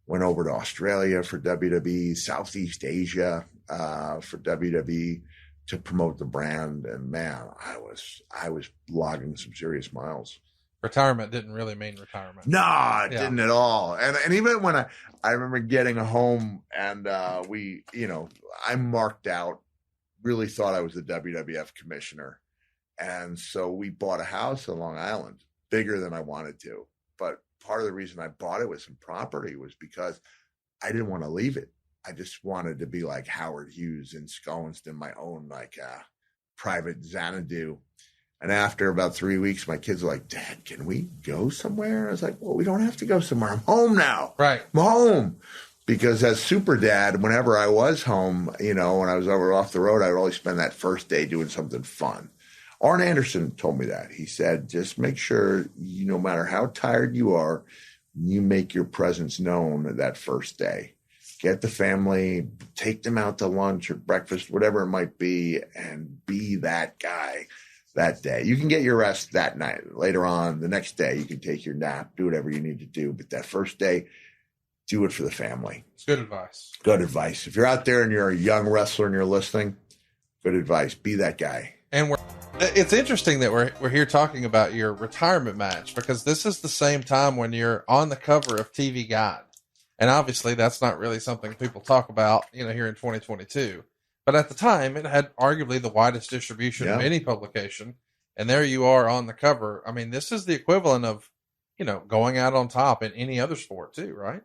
Went over to Australia for WWE, Southeast Asia for WWE to promote the brand. And man, I was logging some serious miles. Retirement didn't really mean retirement. No, it didn't at all. And even when I remember getting home and I marked out, really thought I was the WWF commissioner. And so we bought a house in Long Island, bigger than I wanted to. But part of the reason I bought it with some property was because I didn't want to leave it. I just wanted to be like Howard Hughes ensconced in my own private Xanadu. And after about 3 weeks, my kids were like, Dad, can we go somewhere? I was like, well, we don't have to go somewhere. I'm home now. Right. I'm home. Because as super dad, whenever I was home, when I was off the road, I would always spend that first day doing something fun. Arn Anderson told me that. He said, just make sure, no matter how tired you are, you make your presence known that first day. Get the family, take them out to lunch or breakfast, whatever it might be, and be that guy that day. You can get your rest that night. Later on, the next day, you can take your nap, do whatever you need to do. But that first day, do it for the family. It's good advice. Good advice. If you're out there and you're a young wrestler and you're listening, good advice. Be that guy. And it's interesting that we're here talking about your retirement match, because this is the same time when you're on the cover of TV Guide. And obviously that's not really something people talk about, here in 2022. But at the time, it had arguably the widest distribution of any publication. And there you are on the cover. I mean, this is the equivalent of, going out on top in any other sport too, right?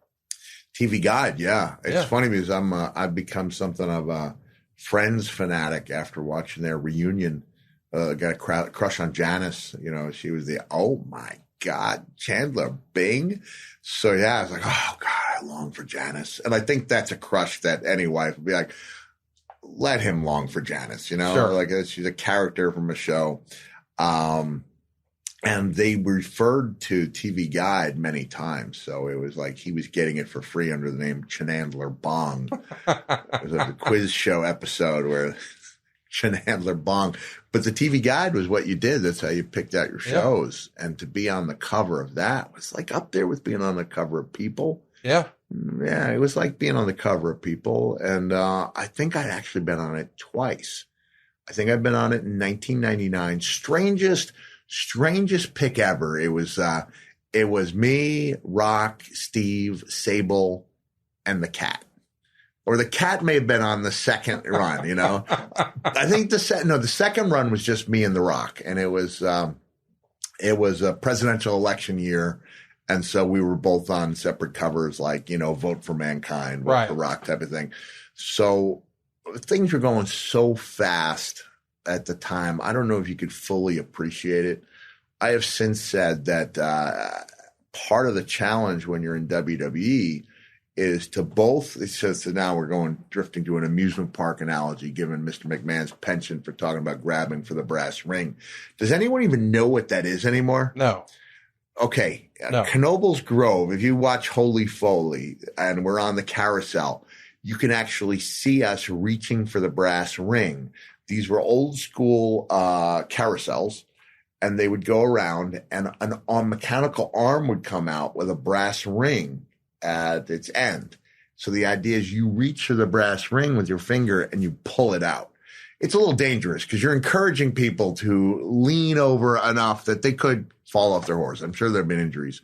TV Guide, yeah. It's funny because I've become something of a Friends fanatic after watching their reunion. Got a crush on Janice. She was oh my God, Chandler Bing. So yeah, I was like, oh God, I long for Janice. And I think that's a crush that any wife would be like, let him long for Janice, Sure. Like she's a character from a show. And they referred to TV Guide many times. So it was like he was getting it for free under the name Chandler Bong. It was like a quiz show episode where Chandler Bong. But the TV Guide was what you did. That's how you picked out your shows. And to be on the cover of that was like up there with being on the cover of People. Yeah. Yeah, it was like being on the cover of People. And I think I'd actually been on it twice. I think I've been on it in 1999. Strangest pick ever. It was me, Rock, Steve, Sable, and the Cat. Or the Cat may have been on the second run, I think the second run was just me and the Rock, and it was a presidential election year, and so we were both on separate covers, like Vote for Mankind, Vote for Rock type of thing. So things were going so fast at the time. I don't know if you could fully appreciate it. I have since said that part of the challenge when you're in WWE is to both, it says that now we're drifting to an amusement park analogy, given Mr. McMahon's penchant for talking about grabbing for the brass ring. Does anyone even know what that is anymore? No. Okay. No. Knoebels Grove, if you watch Holy Foley and we're on the carousel, you can actually see us reaching for the brass ring. These were old school carousels, and they would go around, and a mechanical arm would come out with a brass ring at its end. So the idea is you reach for the brass ring with your finger and you pull it out. it's a little dangerous because you're encouraging people to lean over enough that they could fall off their horse. I'm sure there have been injuries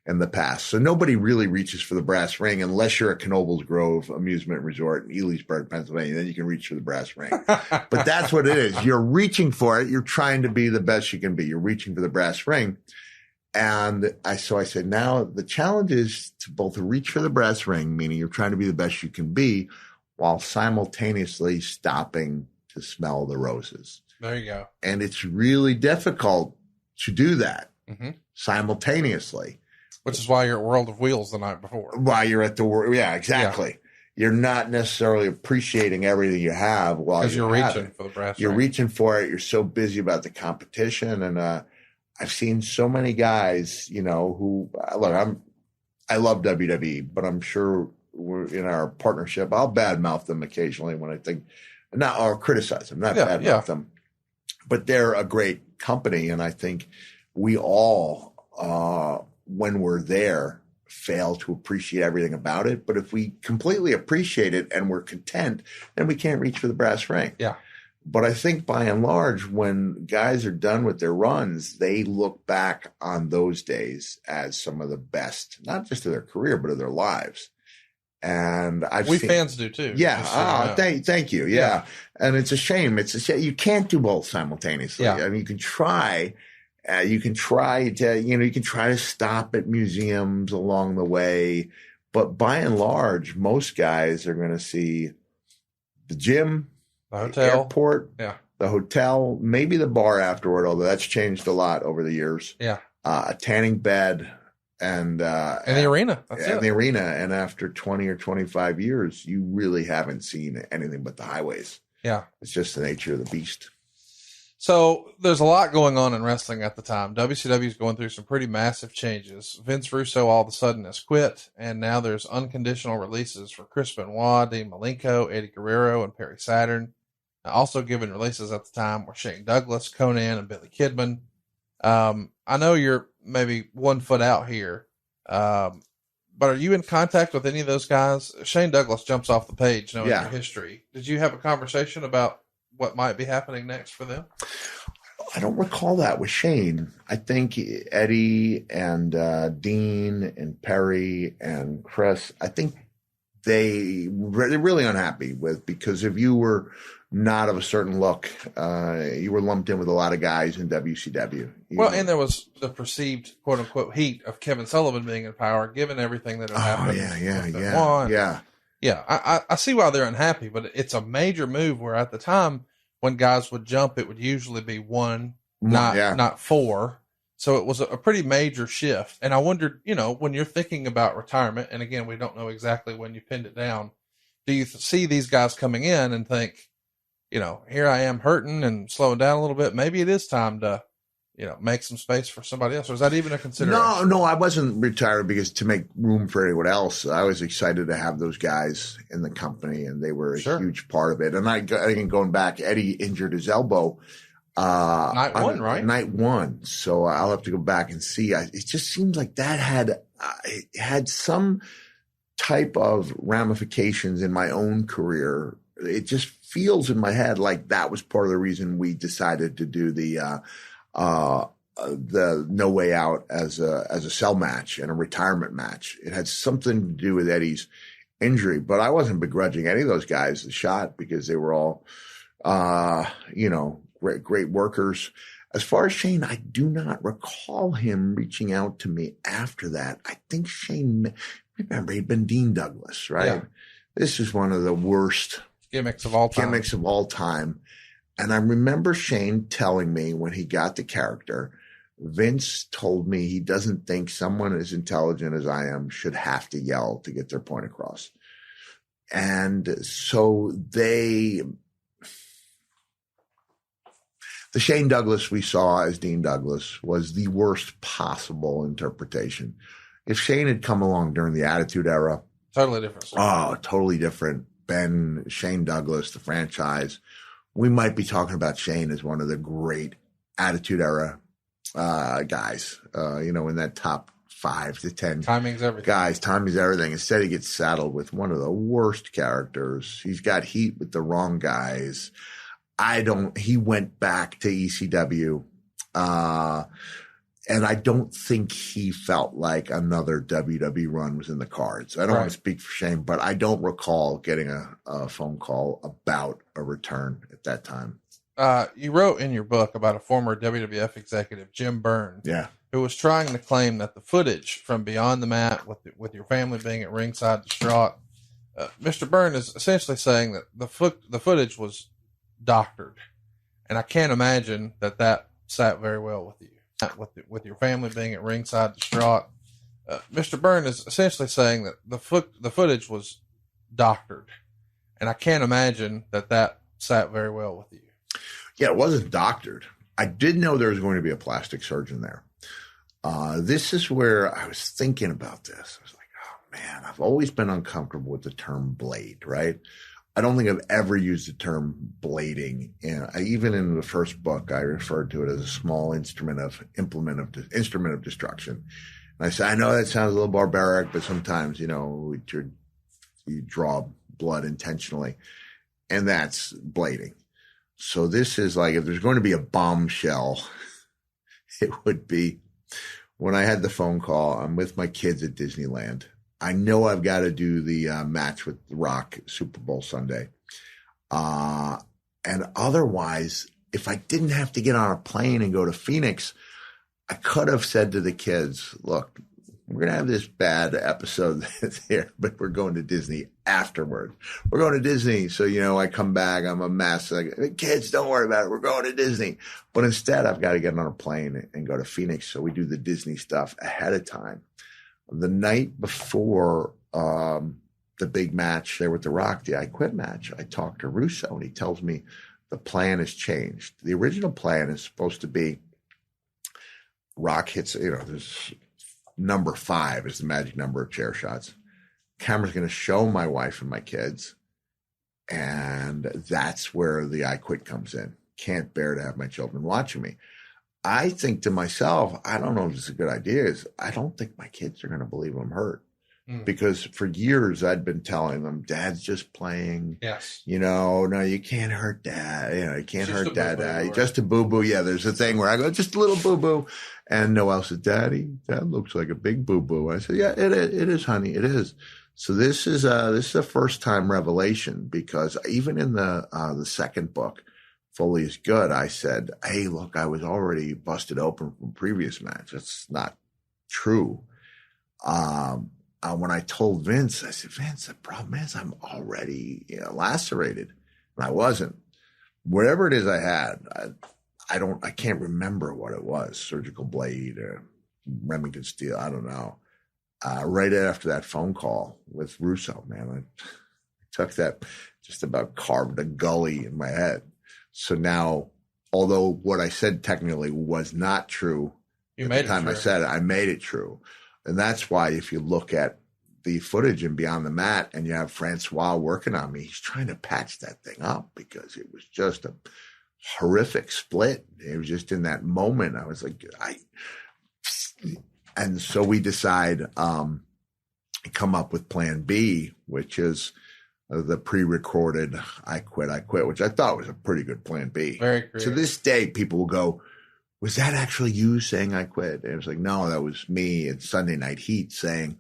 in the past. So nobody really reaches for the brass ring unless you're at Knoebels Grove Amusement Resort in Elysburg, Pennsylvania. Then you can reach for the brass ring. But that's what it is. You're reaching for it. You're trying to be the best you can be. You're reaching for the brass ring. And so I said, now the challenge is to both reach for the brass ring, meaning you're trying to be the best you can be, while simultaneously stopping to smell the roses. There you go. And it's really difficult to do that simultaneously. Which is why you're at World of Wheels the night before. While you're at the world. Yeah, exactly. Yeah. You're not necessarily appreciating everything you have while you're reaching for the brass You're ring. reaching for it. You're so busy about the competition. And I've seen so many guys, who, look, I love WWE, but I'm sure we're in our partnership. I'll badmouth them occasionally when I think, or criticize them, not badmouth them. But they're a great company. And I think we all, when we're there, fail to appreciate everything about it. But if we completely appreciate it and we're content, then we can't reach for the brass ring. Yeah. But I think by and large, when guys are done with their runs, they look back on those days as some of the best, not just of their career, but of their lives. And we fans do too. Yeah. Thank you. Yeah. And it's a shame. You can't do both simultaneously. Yeah. I mean, you can try. You can try to stop at museums along the way, but by and large, most guys are going to see the gym, the hotel, the airport, the hotel, maybe the bar afterward, although that's changed a lot over the years. Yeah. A tanning bed and the arena. The arena. And after 20 or 25 years, you really haven't seen anything but the highways. Yeah. It's just the nature of the beast. So there's a lot going on in wrestling at the time. WCW is going through some pretty massive changes. Vince Russo all of a sudden has quit, and now there's unconditional releases for Chris Benoit, Dean Malenko, Eddie Guerrero, and Perry Saturn. Also given releases at the time were Shane Douglas, Conan, and Billy Kidman. I know you're maybe 1 foot out here, but are you in contact with any of those guys? Shane Douglas jumps off the page knowing your history. Did you have a conversation about what might be happening next for them? I don't recall that with Shane. I think Eddie and Dean and Perry and Chris, I think they're really unhappy with, because if you were not of a certain look, you were lumped in with a lot of guys in WCW. And there was the perceived quote unquote heat of Kevin Sullivan being in power, given everything that had happened. Yeah, I see why they're unhappy, but it's a major move where at the time when guys would jump, it would usually be one, not four. So it was a pretty major shift. And I wondered, when you're thinking about retirement, and again, we don't know exactly when you pinned it down, do you see these guys coming in and think, here I am hurting and slowing down a little bit. Maybe it is time to, make some space for somebody else. Or is that even a consideration? No, I wasn't retired because to make room for anyone else. I was excited to have those guys in the company, and they were a huge part of it. And I think going back, Eddie injured his elbow. Night one, right? Night one. So I'll have to go back and see. It just seems like that had some type of ramifications in my own career. It just feels in my head like that was part of the reason we decided to do the No Way Out as a cell match and a retirement match. It had something to do with Eddie's injury, but I wasn't begrudging any of those guys the shot because they were all, great workers. As far as Shane, I do not recall him reaching out to me after that. I think Shane, remember, he'd been Dean Douglas, right? Yeah. This is one of the worst gimmicks of all time. And I remember Shane telling me when he got the character, Vince told me he doesn't think someone as intelligent as I am should have to yell to get their point across. And so the Shane Douglas we saw as Dean Douglas was the worst possible interpretation. If Shane had come along during the Attitude Era. Totally different. Totally different. Ben, Shane Douglas, the franchise. We might be talking about Shane as one of the great Attitude Era guys, in that top 5 to 10 timing's everything. Guys. Timing's everything. Instead, he gets saddled with one of the worst characters. He's got heat with the wrong guys. he went back to ECW, and I don't think he felt like another WWE run was in the cards. I don't want to speak for shame, but I don't recall getting a phone call about a return at that time. You wrote in your book about a former WWF executive, Jim Byrne, who was trying to claim that the footage from Beyond the Mat, with your family being at ringside distraught, Mr. Byrne is essentially saying that the footage was doctored, and I can't imagine that sat very well with you. With your family being at ringside distraught, Mr. Byrne is essentially saying that the footage was doctored, and I can't imagine that sat very well with you. Yeah, it wasn't doctored. I did know there was going to be a plastic surgeon there. This is where I was thinking about this. I was like, oh man, I've always been uncomfortable with the term blade, right? I don't think I've ever used the term blading. Even in the first book, I referred to it as a small instrument of destruction. And I said, I know that sounds a little barbaric, but sometimes, you draw blood intentionally, and that's blading. So this is like, if there's going to be a bombshell, it would be when I had the phone call. I'm with my kids at Disneyland. I know I've got to do the match with The Rock Super Bowl Sunday. And otherwise, if I didn't have to get on a plane and go to Phoenix, I could have said to the kids, look, we're going to have this bad episode there, but we're going to Disney afterward. We're going to Disney. So, I come back, I'm a mess. Like, kids, don't worry about it. We're going to Disney. But instead, I've got to get on a plane and go to Phoenix. So we do the Disney stuff ahead of time. The night before the big match there with The Rock, the I Quit match, I talked to Russo, and he tells me the plan has changed. The original plan is supposed to be Rock hits, there's number 5 is the magic number of chair shots. Camera's going to show my wife and my kids, and that's where the I Quit comes in. Can't bear to have my children watching me. I think to myself, I don't know if it's a good idea. I don't think my kids are going to believe I'm hurt. Because for years I'd been telling them, Dad's just playing. Yes. No, you can't hurt Dad. You can't hurt Dad. Just a boo-boo. Yeah, there's a thing where I go, just a little boo-boo. And Noelle said, Daddy, that looks like a big boo-boo. I said, yeah, it is, honey. It is. So this is a first-time revelation, because even in the second book, Foley is good, I said, hey, look, I was already busted open from previous match. That's not true. When I told Vince, I said, Vince, the problem is I'm already lacerated. And I wasn't. Whatever it is I had, I can't remember what it was. Surgical blade or Remington steel, I don't know. Right after that phone call with Russo, man, I took that, just about carved a gully in my head. So now, although what I said technically was not true, at the time I said it, I made it true. And that's why if you look at the footage in Beyond the Mat and you have Francois working on me, he's trying to patch that thing up, because it was just a horrific split. It was just in that moment. I was like, and so we decide, come up with plan B, which is the pre-recorded I quit, which I thought was a pretty good plan B. Very creative. To this day, people will go, was that actually you saying I quit? And it was like, no, that was me at Sunday Night Heat saying,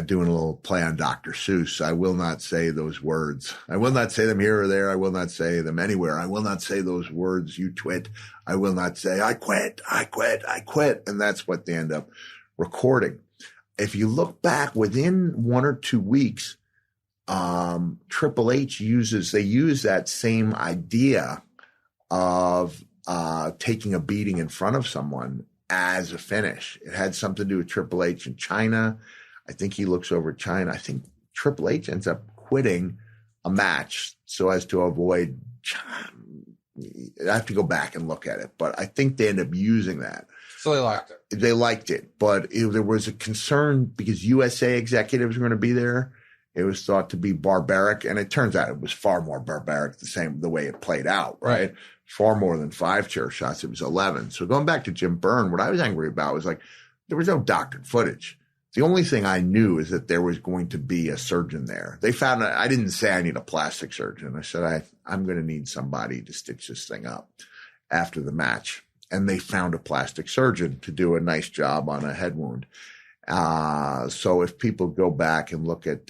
doing a little play on Dr. Seuss. I will not say those words. I will not say them here or there. I will not say them anywhere. I will not say those words, you twit. I will not say, I quit. And that's what they end up recording. If you look back within 1 or 2 weeks, Triple H use that same idea of taking a beating in front of someone as a finish. It had something to do with Triple H in China. I think he looks over China. I think Triple H ends up quitting a match so as to avoid. I have to go back and look at it, but I think they end up using that. So they liked it. They liked it, but there was a concern because USA executives were going to be there. It was thought to be barbaric, and it turns out it was far more barbaric the way it played out, right? Far more than 5 chair shots. It was 11. So going back to Jim Byrne, what I was angry about was like there was no doctored footage. The only thing I knew is that there was going to be a surgeon there. They found, I didn't say I need a plastic surgeon. I said, I'm going to need somebody to stitch this thing up after the match. And they found a plastic surgeon to do a nice job on a head wound. So if people go back and look at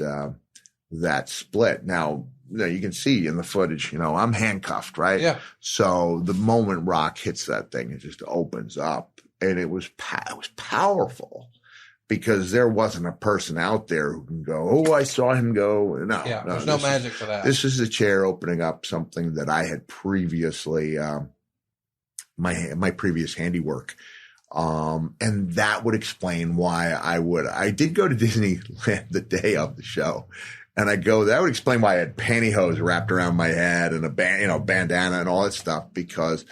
that split, now you can see in the footage, I'm handcuffed, right? Yeah. So the moment Rock hits that thing, it just opens up, and it was powerful because there wasn't a person out there who can go, oh, I saw him go. No, there's no magic to that. This is a chair opening up something that I had previously, my previous handiwork. And that would explain why I did go to Disneyland the day of the show. And that would explain why I had pantyhose wrapped around my head and a bandana and all that stuff, because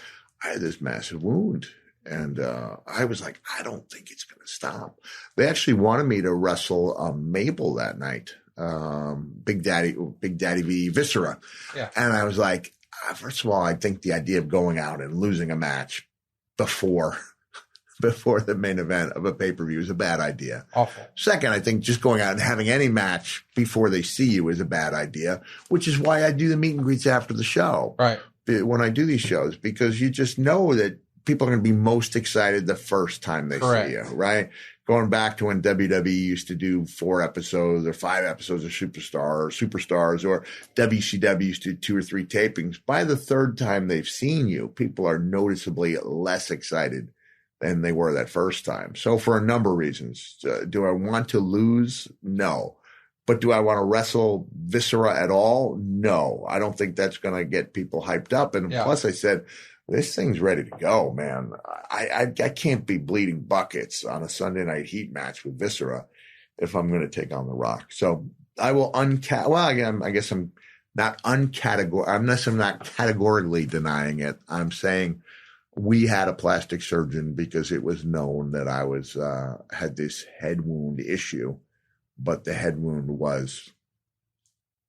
I had this massive wound. And, I was like, I don't think it's going to stop. They actually wanted me to wrestle, Mabel that night. Big Daddy v Viscera. Yeah. And I was like, first of all, I think the idea of going out and losing a match before the main event of a pay-per-view is a bad idea. Awful. Second, I think just going out and having any match before they see you is a bad idea, which is why I do the meet and greets after the show. Right. When I do these shows, because you just know that people are going to be most excited the first time they see you, right? Going back to when WWE used to do 4 episodes or 5 episodes of Superstars, or WCW used to do 2 or 3 tapings. By the third time they've seen you, people are noticeably less excited than they were that first time. So for a number of reasons, do I want to lose? No. But do I want to wrestle Viscera at all? No. I don't think that's going to get people hyped up. And plus I said, this thing's ready to go, man. I can't be bleeding buckets on a Sunday night heat match with Viscera if I'm going to take on The Rock. So I will again, I guess I'm not unless I'm not categorically denying it. I'm saying we had a plastic surgeon because it was known that I had this head wound issue, but the head wound was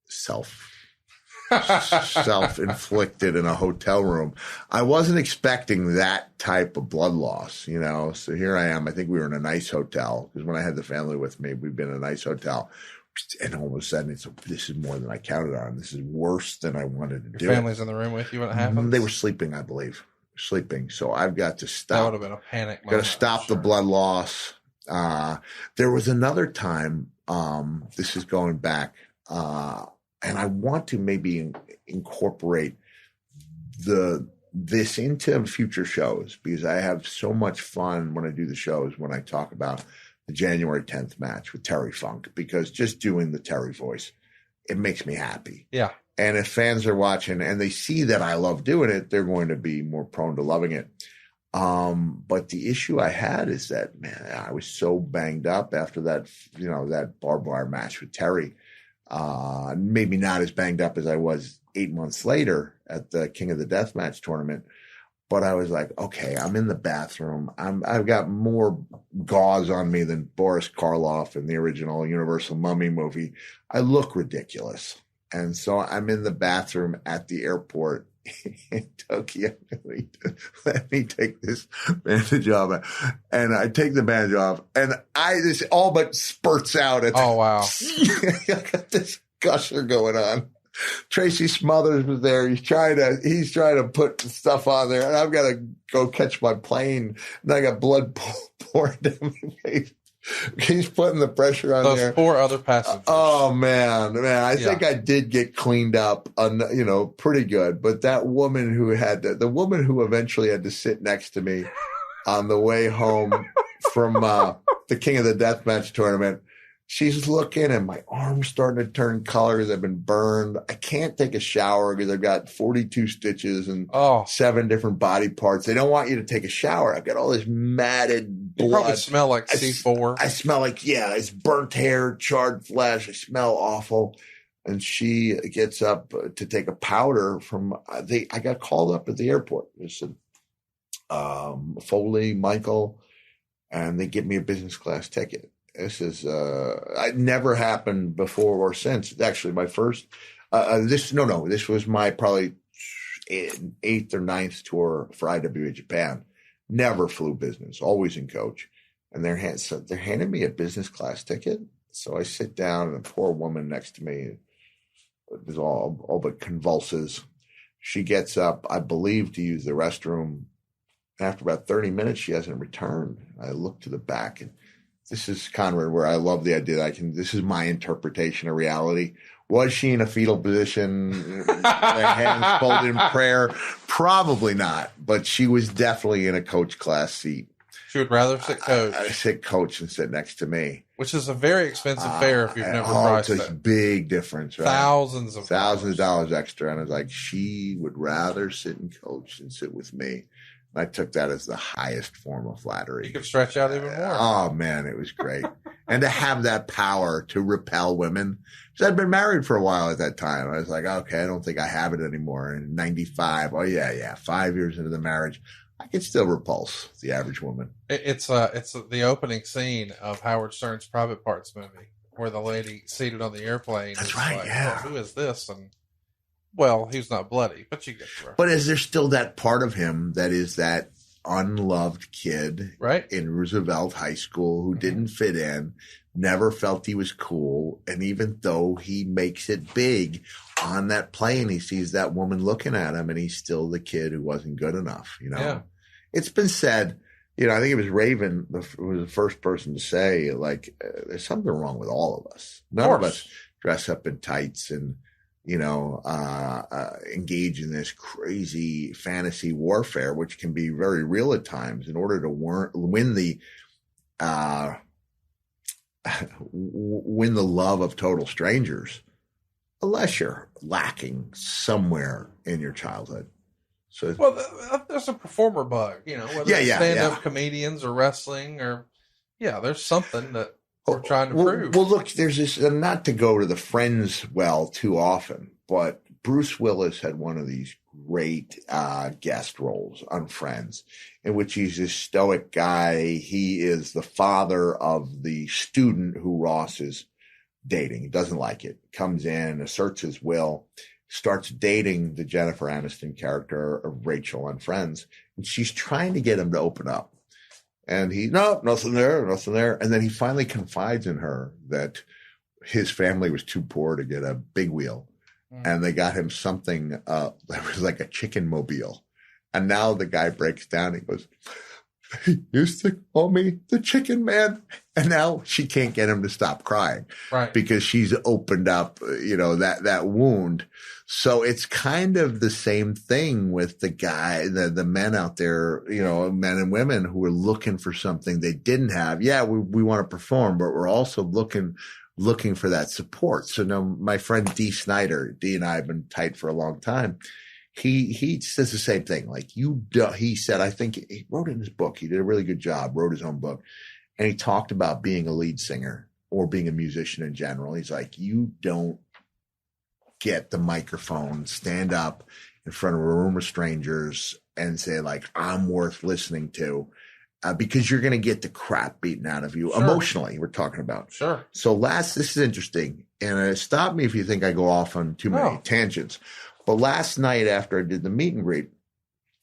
self-inflicted in a hotel room. I wasn't expecting that type of blood loss, So here I am. I think we were in a nice hotel, because when I had the family with me, we've been in a nice hotel. And all of a sudden, this is more than I counted on. This is worse than I wanted to do. Your family's in the room with you when it happens? They were sleeping, I believe. So I've got to stop. That would have been a panic moment. Got to stop the blood loss. There was another time, this is going back, and I want to maybe incorporate this into future shows, because I have so much fun when I do the shows, when I talk about the January 10th match with Terry Funk, because just doing the Terry voice, it makes me happy. Yeah. And if fans are watching and they see that I love doing it, they're going to be more prone to loving it. But the issue I had is that, man, I was so banged up after that, that barbed wire match with Terry. Maybe not as banged up as I was 8 months later at the King of the Deathmatch tournament. But I was like, okay, I'm in the bathroom. I've got more gauze on me than Boris Karloff in the original Universal Mummy movie. I look ridiculous. And so I'm in the bathroom at the airport in Tokyo. Let me take this bandage off. And I take the bandage off, and this all but spurts out. Oh, wow. I got this gusher going on. Tracy Smothers was there. He's trying to put stuff on there, and I've got to go catch my plane. And I got blood pouring down my face. He's putting the pressure on there. Those 4 other passengers. Oh man. I think I did get cleaned up, pretty good. But that woman who the woman who eventually had to sit next to me on the way home from the King of the Deathmatch tournament, she's looking, and my arm's starting to turn color because I've been burned. I can't take a shower because I've got 42 stitches and 7 different body parts. They don't want you to take a shower. I've got all this matted blood. You probably smell like C4. I smell like, it's burnt hair, charred flesh. I smell awful. And she gets up to take a powder from, I got called up at the airport. They said, Foley, Michael, and they give me a business class ticket. This is, it never happened before or since. Actually, my first, this was my probably 8th or 9th tour for IWA Japan. Never flew business, always in coach. and they're handing me a business class ticket. So I sit down, and a poor woman next to me is all but convulses. She gets up, I believe, to use the restroom. After about 30 minutes, she hasn't returned. I look to the back, and this is, Conrad, where I love the idea that this is my interpretation of reality. Was she in a fetal position, hands folded in prayer? Probably not, but she was definitely in a coach class seat. She would rather sit coach. I sit coach and sit next to me. Which is a very expensive fare if you've never priced it. It's a big difference, right? Thousands of dollars extra. And I was like, she would rather sit and coach than sit with me. And I took that as the highest form of flattery. You could stretch out even more. Oh, man, it was great. And to have that power to repel women. Because I'd been married for a while at that time. I was like, okay, I don't think I have it anymore. In 95, oh, yeah, 5 years into the marriage, I could still repulse the average woman. It's the opening scene of Howard Stern's Private Parts movie, where the lady seated on the airplane. That's right, like, yeah. Oh, who is this? And well, he's not bloody, but you get the reference. But is there still that part of him that is that unloved kid, right, in Roosevelt High School who didn't fit in, never felt he was cool, and even though he makes it big on that plane, he sees that woman looking at him, and he's still the kid who wasn't good enough. Yeah. It's been said, I think it was Raven was the first person to say, like, there's something wrong with all of us. None of us dress up in tights and, engage in this crazy fantasy warfare, which can be very real at times, in order to win the love of total strangers, unless you're lacking somewhere in your childhood. So, well, there's a performer bug, whether it's stand-up comedians or wrestling there's something that we're trying to prove. Well, look, there's this, not to go to the Friends well too often, but Bruce Willis had one of these great guest roles on Friends, in which he's this stoic guy. He is the father of the student who Ross is dating. He doesn't like it. Comes in, asserts his will, starts dating the Jennifer Aniston character of Rachel on Friends, and she's trying to get him to open up. And nothing there. And then he finally confides in her that his family was too poor to get a big wheel. And they got him something that was like a chicken mobile. And now the guy breaks down. He goes, he used to call me the chicken man. And now she can't get him to stop crying. Right. Because she's opened up, that wound. So it's kind of the same thing with the men out there, men and women who are looking for something they didn't have. Yeah, we want to perform, but we're also looking for that support. So now my friend D Snyder, D and I have been tight for a long time. He says the same thing. Like he said, I think he wrote in his book, he did a really good job, wrote his own book. And he talked about being a lead singer or being a musician in general. He's like, you don't get the microphone, stand up in front of a room of strangers and say, like, I'm worth listening to, because you're going to get the crap beaten out of you emotionally. We're talking about. Sure. So this is interesting. And stop me if you think I go off on too many tangents. But last night after I did the meet and greet,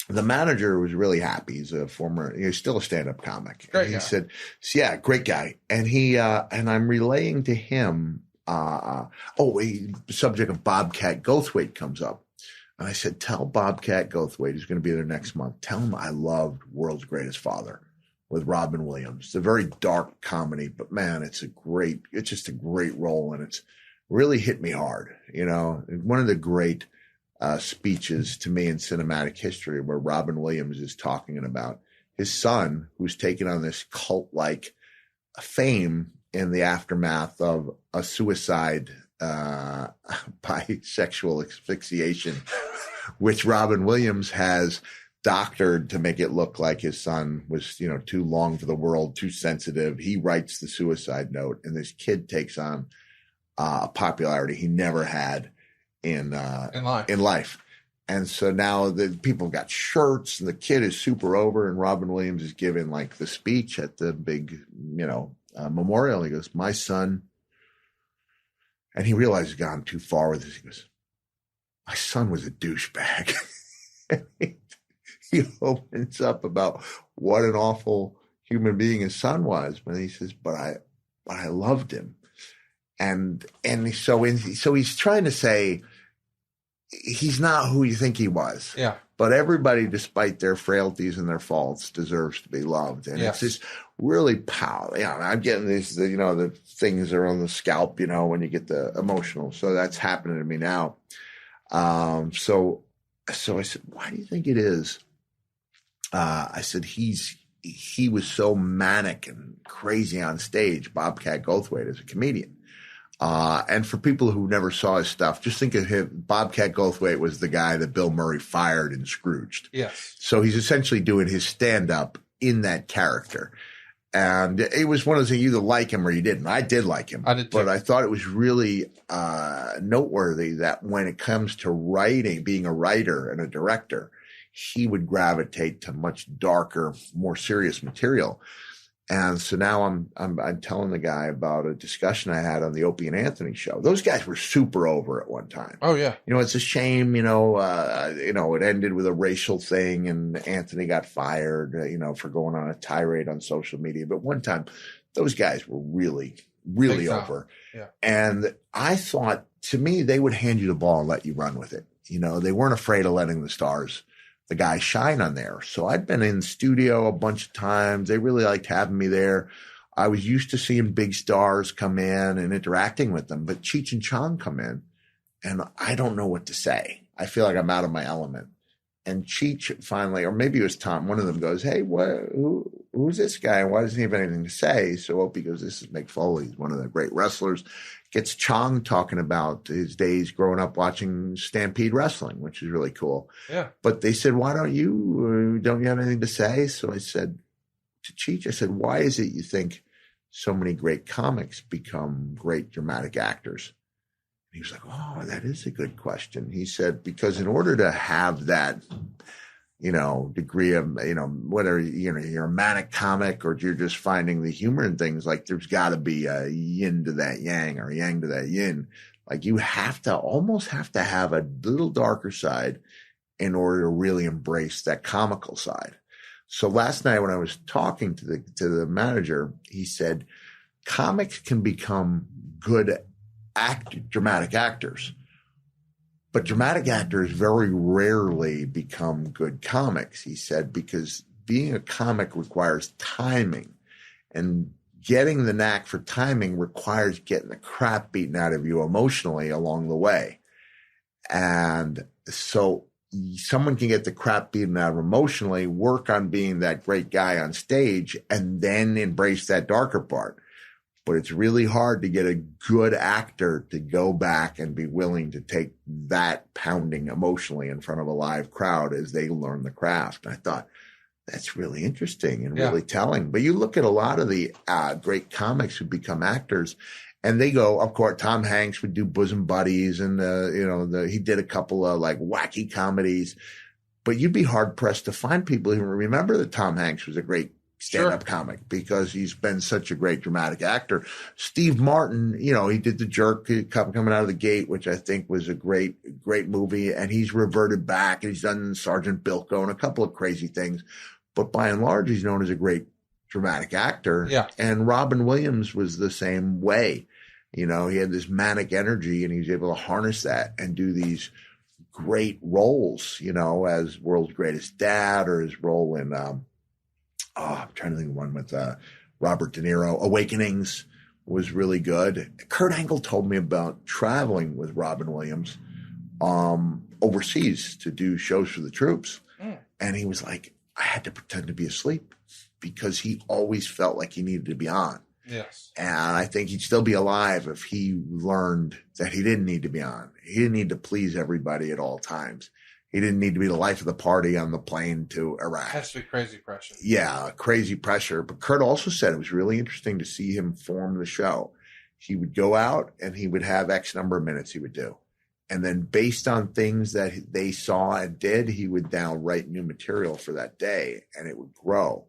the manager was really happy. He's still a stand-up comic. Great He guy. said, yeah, great guy. And and I'm relaying to him, the subject of Bobcat Goldthwait comes up. And I said, tell Bobcat Goldthwait, who's going to be there next month, tell him I loved World's Greatest Father with Robin Williams. It's a very dark comedy, but man, it's just a great role. And it's really hit me hard. One of the great speeches to me in cinematic history, where Robin Williams is talking about his son, who's taken on this cult-like fame in the aftermath of a suicide by sexual asphyxiation, which Robin Williams has doctored to make it look like his son was, too long for the world, too sensitive. He writes the suicide note, and this kid takes on a popularity he never had in life. And so now the people got shirts, and the kid is super over, and Robin Williams is giving like the speech at the big, memorial. He goes, my son, and he realizes he's gone too far with this. He goes, my son was a douchebag. He opens up about what an awful human being his son was. But he says, but I loved him. And so he's trying to say he's not who you think he was. Yeah. But everybody, despite their frailties and their faults, deserves to be loved. And Yes. it's just really powerful. Yeah, I'm getting these, the things are on the scalp, when you get the emotional. So that's happening to me now. So I said, why do you think it is? I said, he was so manic and crazy on stage, Bobcat Goldthwait, as a comedian. And for people who never saw his stuff, just think of him. Bobcat Goldthwait was the guy that Bill Murray fired in Scrooged. Yes. So he's essentially doing his stand-up in that character. And it was one of those things, you either like him or you didn't. I did like him. I did too. But I thought it was really noteworthy that when it comes to writing, being a writer and a director, he would gravitate to much darker, more serious material. And so now I'm telling the guy about a discussion I had on the Opie and Anthony show. Those guys were super over at one time. Oh yeah. It's a shame, it ended with a racial thing and Anthony got fired, for going on a tirade on social media. But one time those guys were really, really over. Yeah. And I thought, to me, they would hand you the ball and let you run with it. They weren't afraid of letting the guys shine on there. So I'd been in the studio a bunch of times. They really liked having me there. I was used to seeing big stars come in and interacting with them, but Cheech and Chong come in and I don't know what to say. I feel like I'm out of my element. And Cheech finally, or maybe it was Tom, one of them goes, hey, who's this guy? Why doesn't he have anything to say? So Opie goes, this is Mick Foley. He's one of the great wrestlers. Gets Chong talking about his days growing up watching Stampede Wrestling, which is really cool. Yeah. But they said, why don't you have anything to say? So I said to Cheech, I said, why is it you think so many great comics become great dramatic actors? And he was like, oh, that is a good question. He said, because in order to have that, degree of, whether, you're a manic comic or you're just finding the humor in things, like there's got to be a yin to that yang or yang to that yin. Like you almost have to have a little darker side in order to really embrace that comical side. So last night when I was talking to the manager, he said, comics can become good dramatic actors. But dramatic actors very rarely become good comics, he said, because being a comic requires timing. And getting the knack for timing requires getting the crap beaten out of you emotionally along the way. And so someone can get the crap beaten out of them emotionally, work on being that great guy on stage, and then embrace that darker part. But it's really hard to get a good actor to go back and be willing to take that pounding emotionally in front of a live crowd as they learn the craft. And I thought, that's really interesting and really telling. But you look at a lot of the great comics who become actors, and they go, of course, Tom Hanks would do Bosom Buddies, and he did a couple of like wacky comedies. But you'd be hard pressed to find people who remember that Tom Hanks was a great stand-up comic because he's been such a great dramatic actor. Steve Martin, he did The Jerk coming out of the gate, which I think was a great movie. And he's reverted back and he's done Sergeant Bilko and a couple of crazy things. But by and large, he's known as a great dramatic actor. Yeah. And Robin Williams was the same way. He had this manic energy and he was able to harness that and do these great roles, as World's Greatest Dad, or his role in, I'm trying to think of one with Robert De Niro. Awakenings was really good. Kurt Angle told me about traveling with Robin Williams overseas to do shows for the troops. And he was like, I had to pretend to be asleep because he always felt like he needed to be on. Yes. And I think he'd still be alive if he learned that he didn't need to be on. He didn't need to please everybody at all times. He didn't need to be the life of the party on the plane to Iraq. It has to be crazy pressure. Yeah, crazy pressure. But Kurt also said it was really interesting to see him form the show. He would go out and he would have X number of minutes he would do. And then based on things that they saw and did, he would now write new material for that day and it would grow.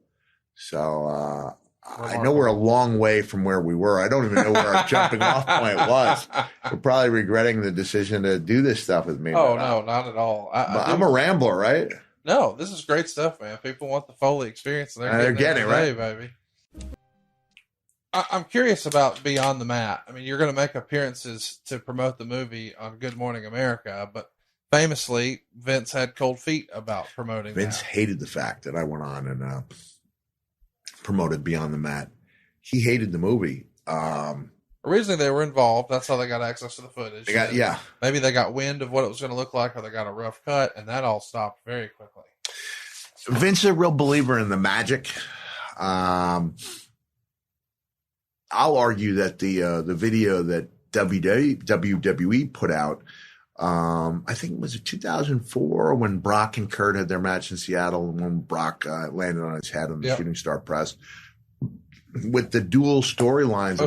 So I know we're a long way from where we were. I don't even know where our jumping off point was. We're probably regretting the decision to do this stuff with me. Oh, no, not at all. I'm a rambler, right? No, this is great stuff, man. People want the Foley experience, and they're getting it, right, baby. I'm curious about Beyond the Mat. I mean, you're going to make appearances to promote the movie on Good Morning America, but famously, Vince had cold feet about promoting Vince that. hated the fact that I went on and promoted Beyond the Mat. He hated the movie. Originally, they were involved. That's how they got access to the footage. Maybe they got wind of what it was going to look like, or they got a rough cut, and that all stopped very quickly. Vince is a real believer in the magic. I'll argue that the video that WWE put out, I think it was 2004 when Brock and Kurt had their match in Seattle, and when Brock landed on his head on the Shooting Star Press, with the dual storylines.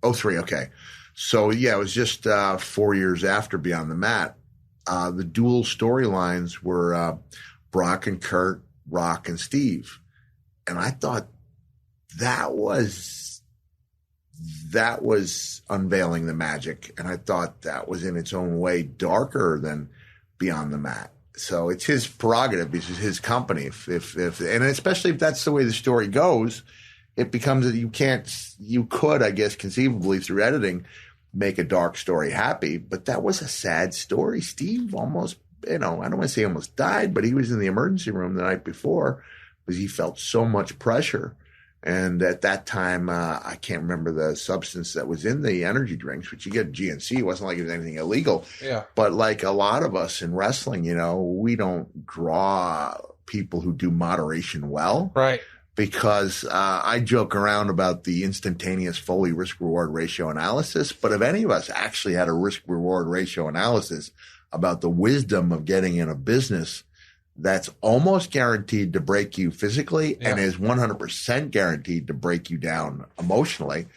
03, okay. So, yeah, it was just 4 years after Beyond the Mat. The dual storylines were Brock and Kurt, Rock and Steve. And I thought that was unveiling the magic. And I thought that was in its own way darker than Beyond the Mat. So it's his prerogative. It's his company. And especially if that's the way the story goes, it becomes that you could, I guess, conceivably through editing, make a dark story happy. But that was a sad story. Steve almost, I don't want to say almost died, but he was in the emergency room the night before because he felt so much pressure. And at that time, I can't remember the substance that was in the energy drinks, which you get GNC. It wasn't like it was anything illegal. Yeah. But like a lot of us in wrestling, we don't draw people who do moderation well. Right. Because I joke around about the instantaneous Foley risk-reward ratio analysis. But if any of us actually had a risk-reward ratio analysis about the wisdom of getting in a business that's almost guaranteed to break you physically and is 100% guaranteed to break you down emotionally,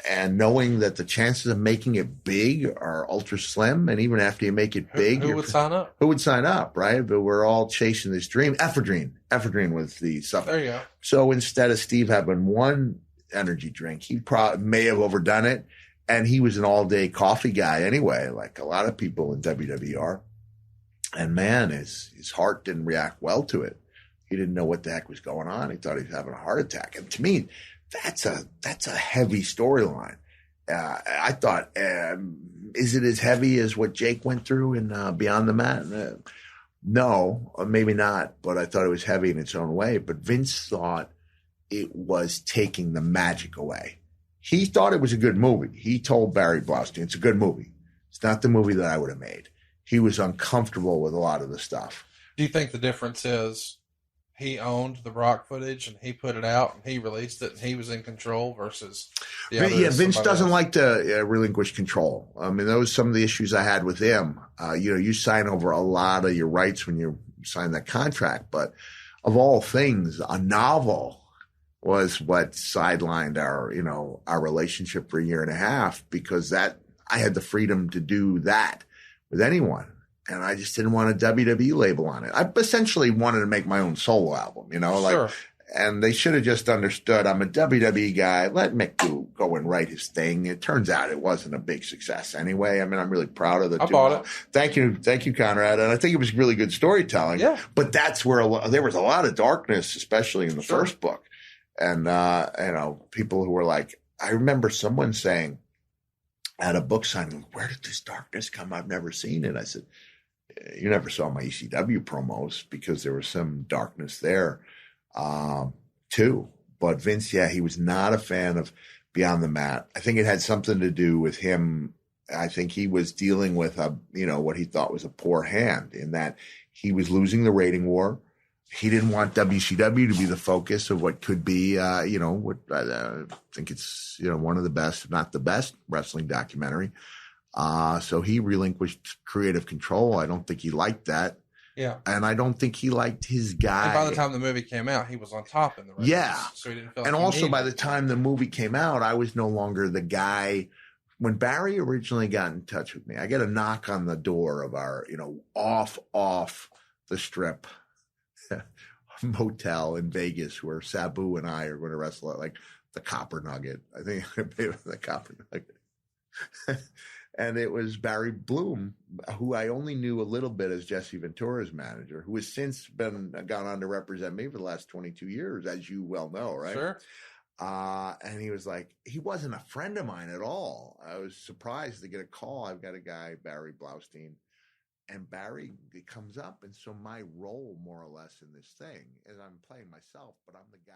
and knowing that the chances of making it big are ultra slim, and even after you make it big, who would sign up? Who would sign up, right? But we're all chasing this dream. Ephedrine was the stuff. There you go. So instead of Steve having one energy drink, he may have overdone it, and he was an all-day coffee guy anyway, like a lot of people in WWE are. And man, his heart didn't react well to it. He didn't know what the heck was going on. He thought he was having a heart attack. And to me, that's a heavy storyline. I thought, is it as heavy as what Jake went through in Beyond the Mat? No, maybe not. But I thought it was heavy in its own way. But Vince thought it was taking the magic away. He thought it was a good movie. He told Barry Blaustein, it's a good movie. It's not the movie that I would have made. He was uncomfortable with a lot of the stuff. Do you think the difference is he owned the Brock footage and he put it out and he released it and he was in control versus the other? Yeah, Vince doesn't like to relinquish control. I mean, those are some of the issues I had with him. You sign over a lot of your rights when you sign that contract, but of all things, a novel was what sidelined our relationship for a year and a half, because that I had the freedom to do that with anyone. And I just didn't want a WWE label on it. I essentially wanted to make my own solo album, Sure. And they should have just understood I'm a WWE guy. Let Mick go and write his thing. It turns out it wasn't a big success anyway. I mean, I'm really proud of the I bought it. Thank you, Conrad. And I think it was really good storytelling. Yeah. But that's where there was a lot of darkness, especially in the first book. And, people who were like, I remember someone saying at a book signing, where did this darkness come? I've never seen it. I said, you never saw my ECW promos, because there was some darkness there, too. But Vince, he was not a fan of Beyond the Mat. I think it had something to do with him. I think he was dealing with what he thought was a poor hand, in that he was losing the rating war. He didn't want WCW to be the focus of what could be, what I think it's, one of the best, if not the best, wrestling documentary. So he relinquished creative control. I don't think he liked that. Yeah. And I don't think he liked his guy. And by the time the movie came out, he was on top in the ratings. Yeah. So he didn't feel and also by the time the movie came out, I was no longer the guy. When Barry originally got in touch with me, I get a knock on the door of our, off the strip motel in Vegas, where Sabu and I are going to wrestle at, like, the Copper Nugget. I think the Copper Nugget. And it was Barry Bloom, who I only knew a little bit as Jesse Ventura's manager, who has since gone on to represent me for the last 22 years, as you well know, right? Sure. And he was like, he wasn't a friend of mine at all. I was surprised to get a call. I've got a guy, Barry Blaustein, and Barry comes up. And so my role more or less in this thing is I'm playing myself, but I'm the guy.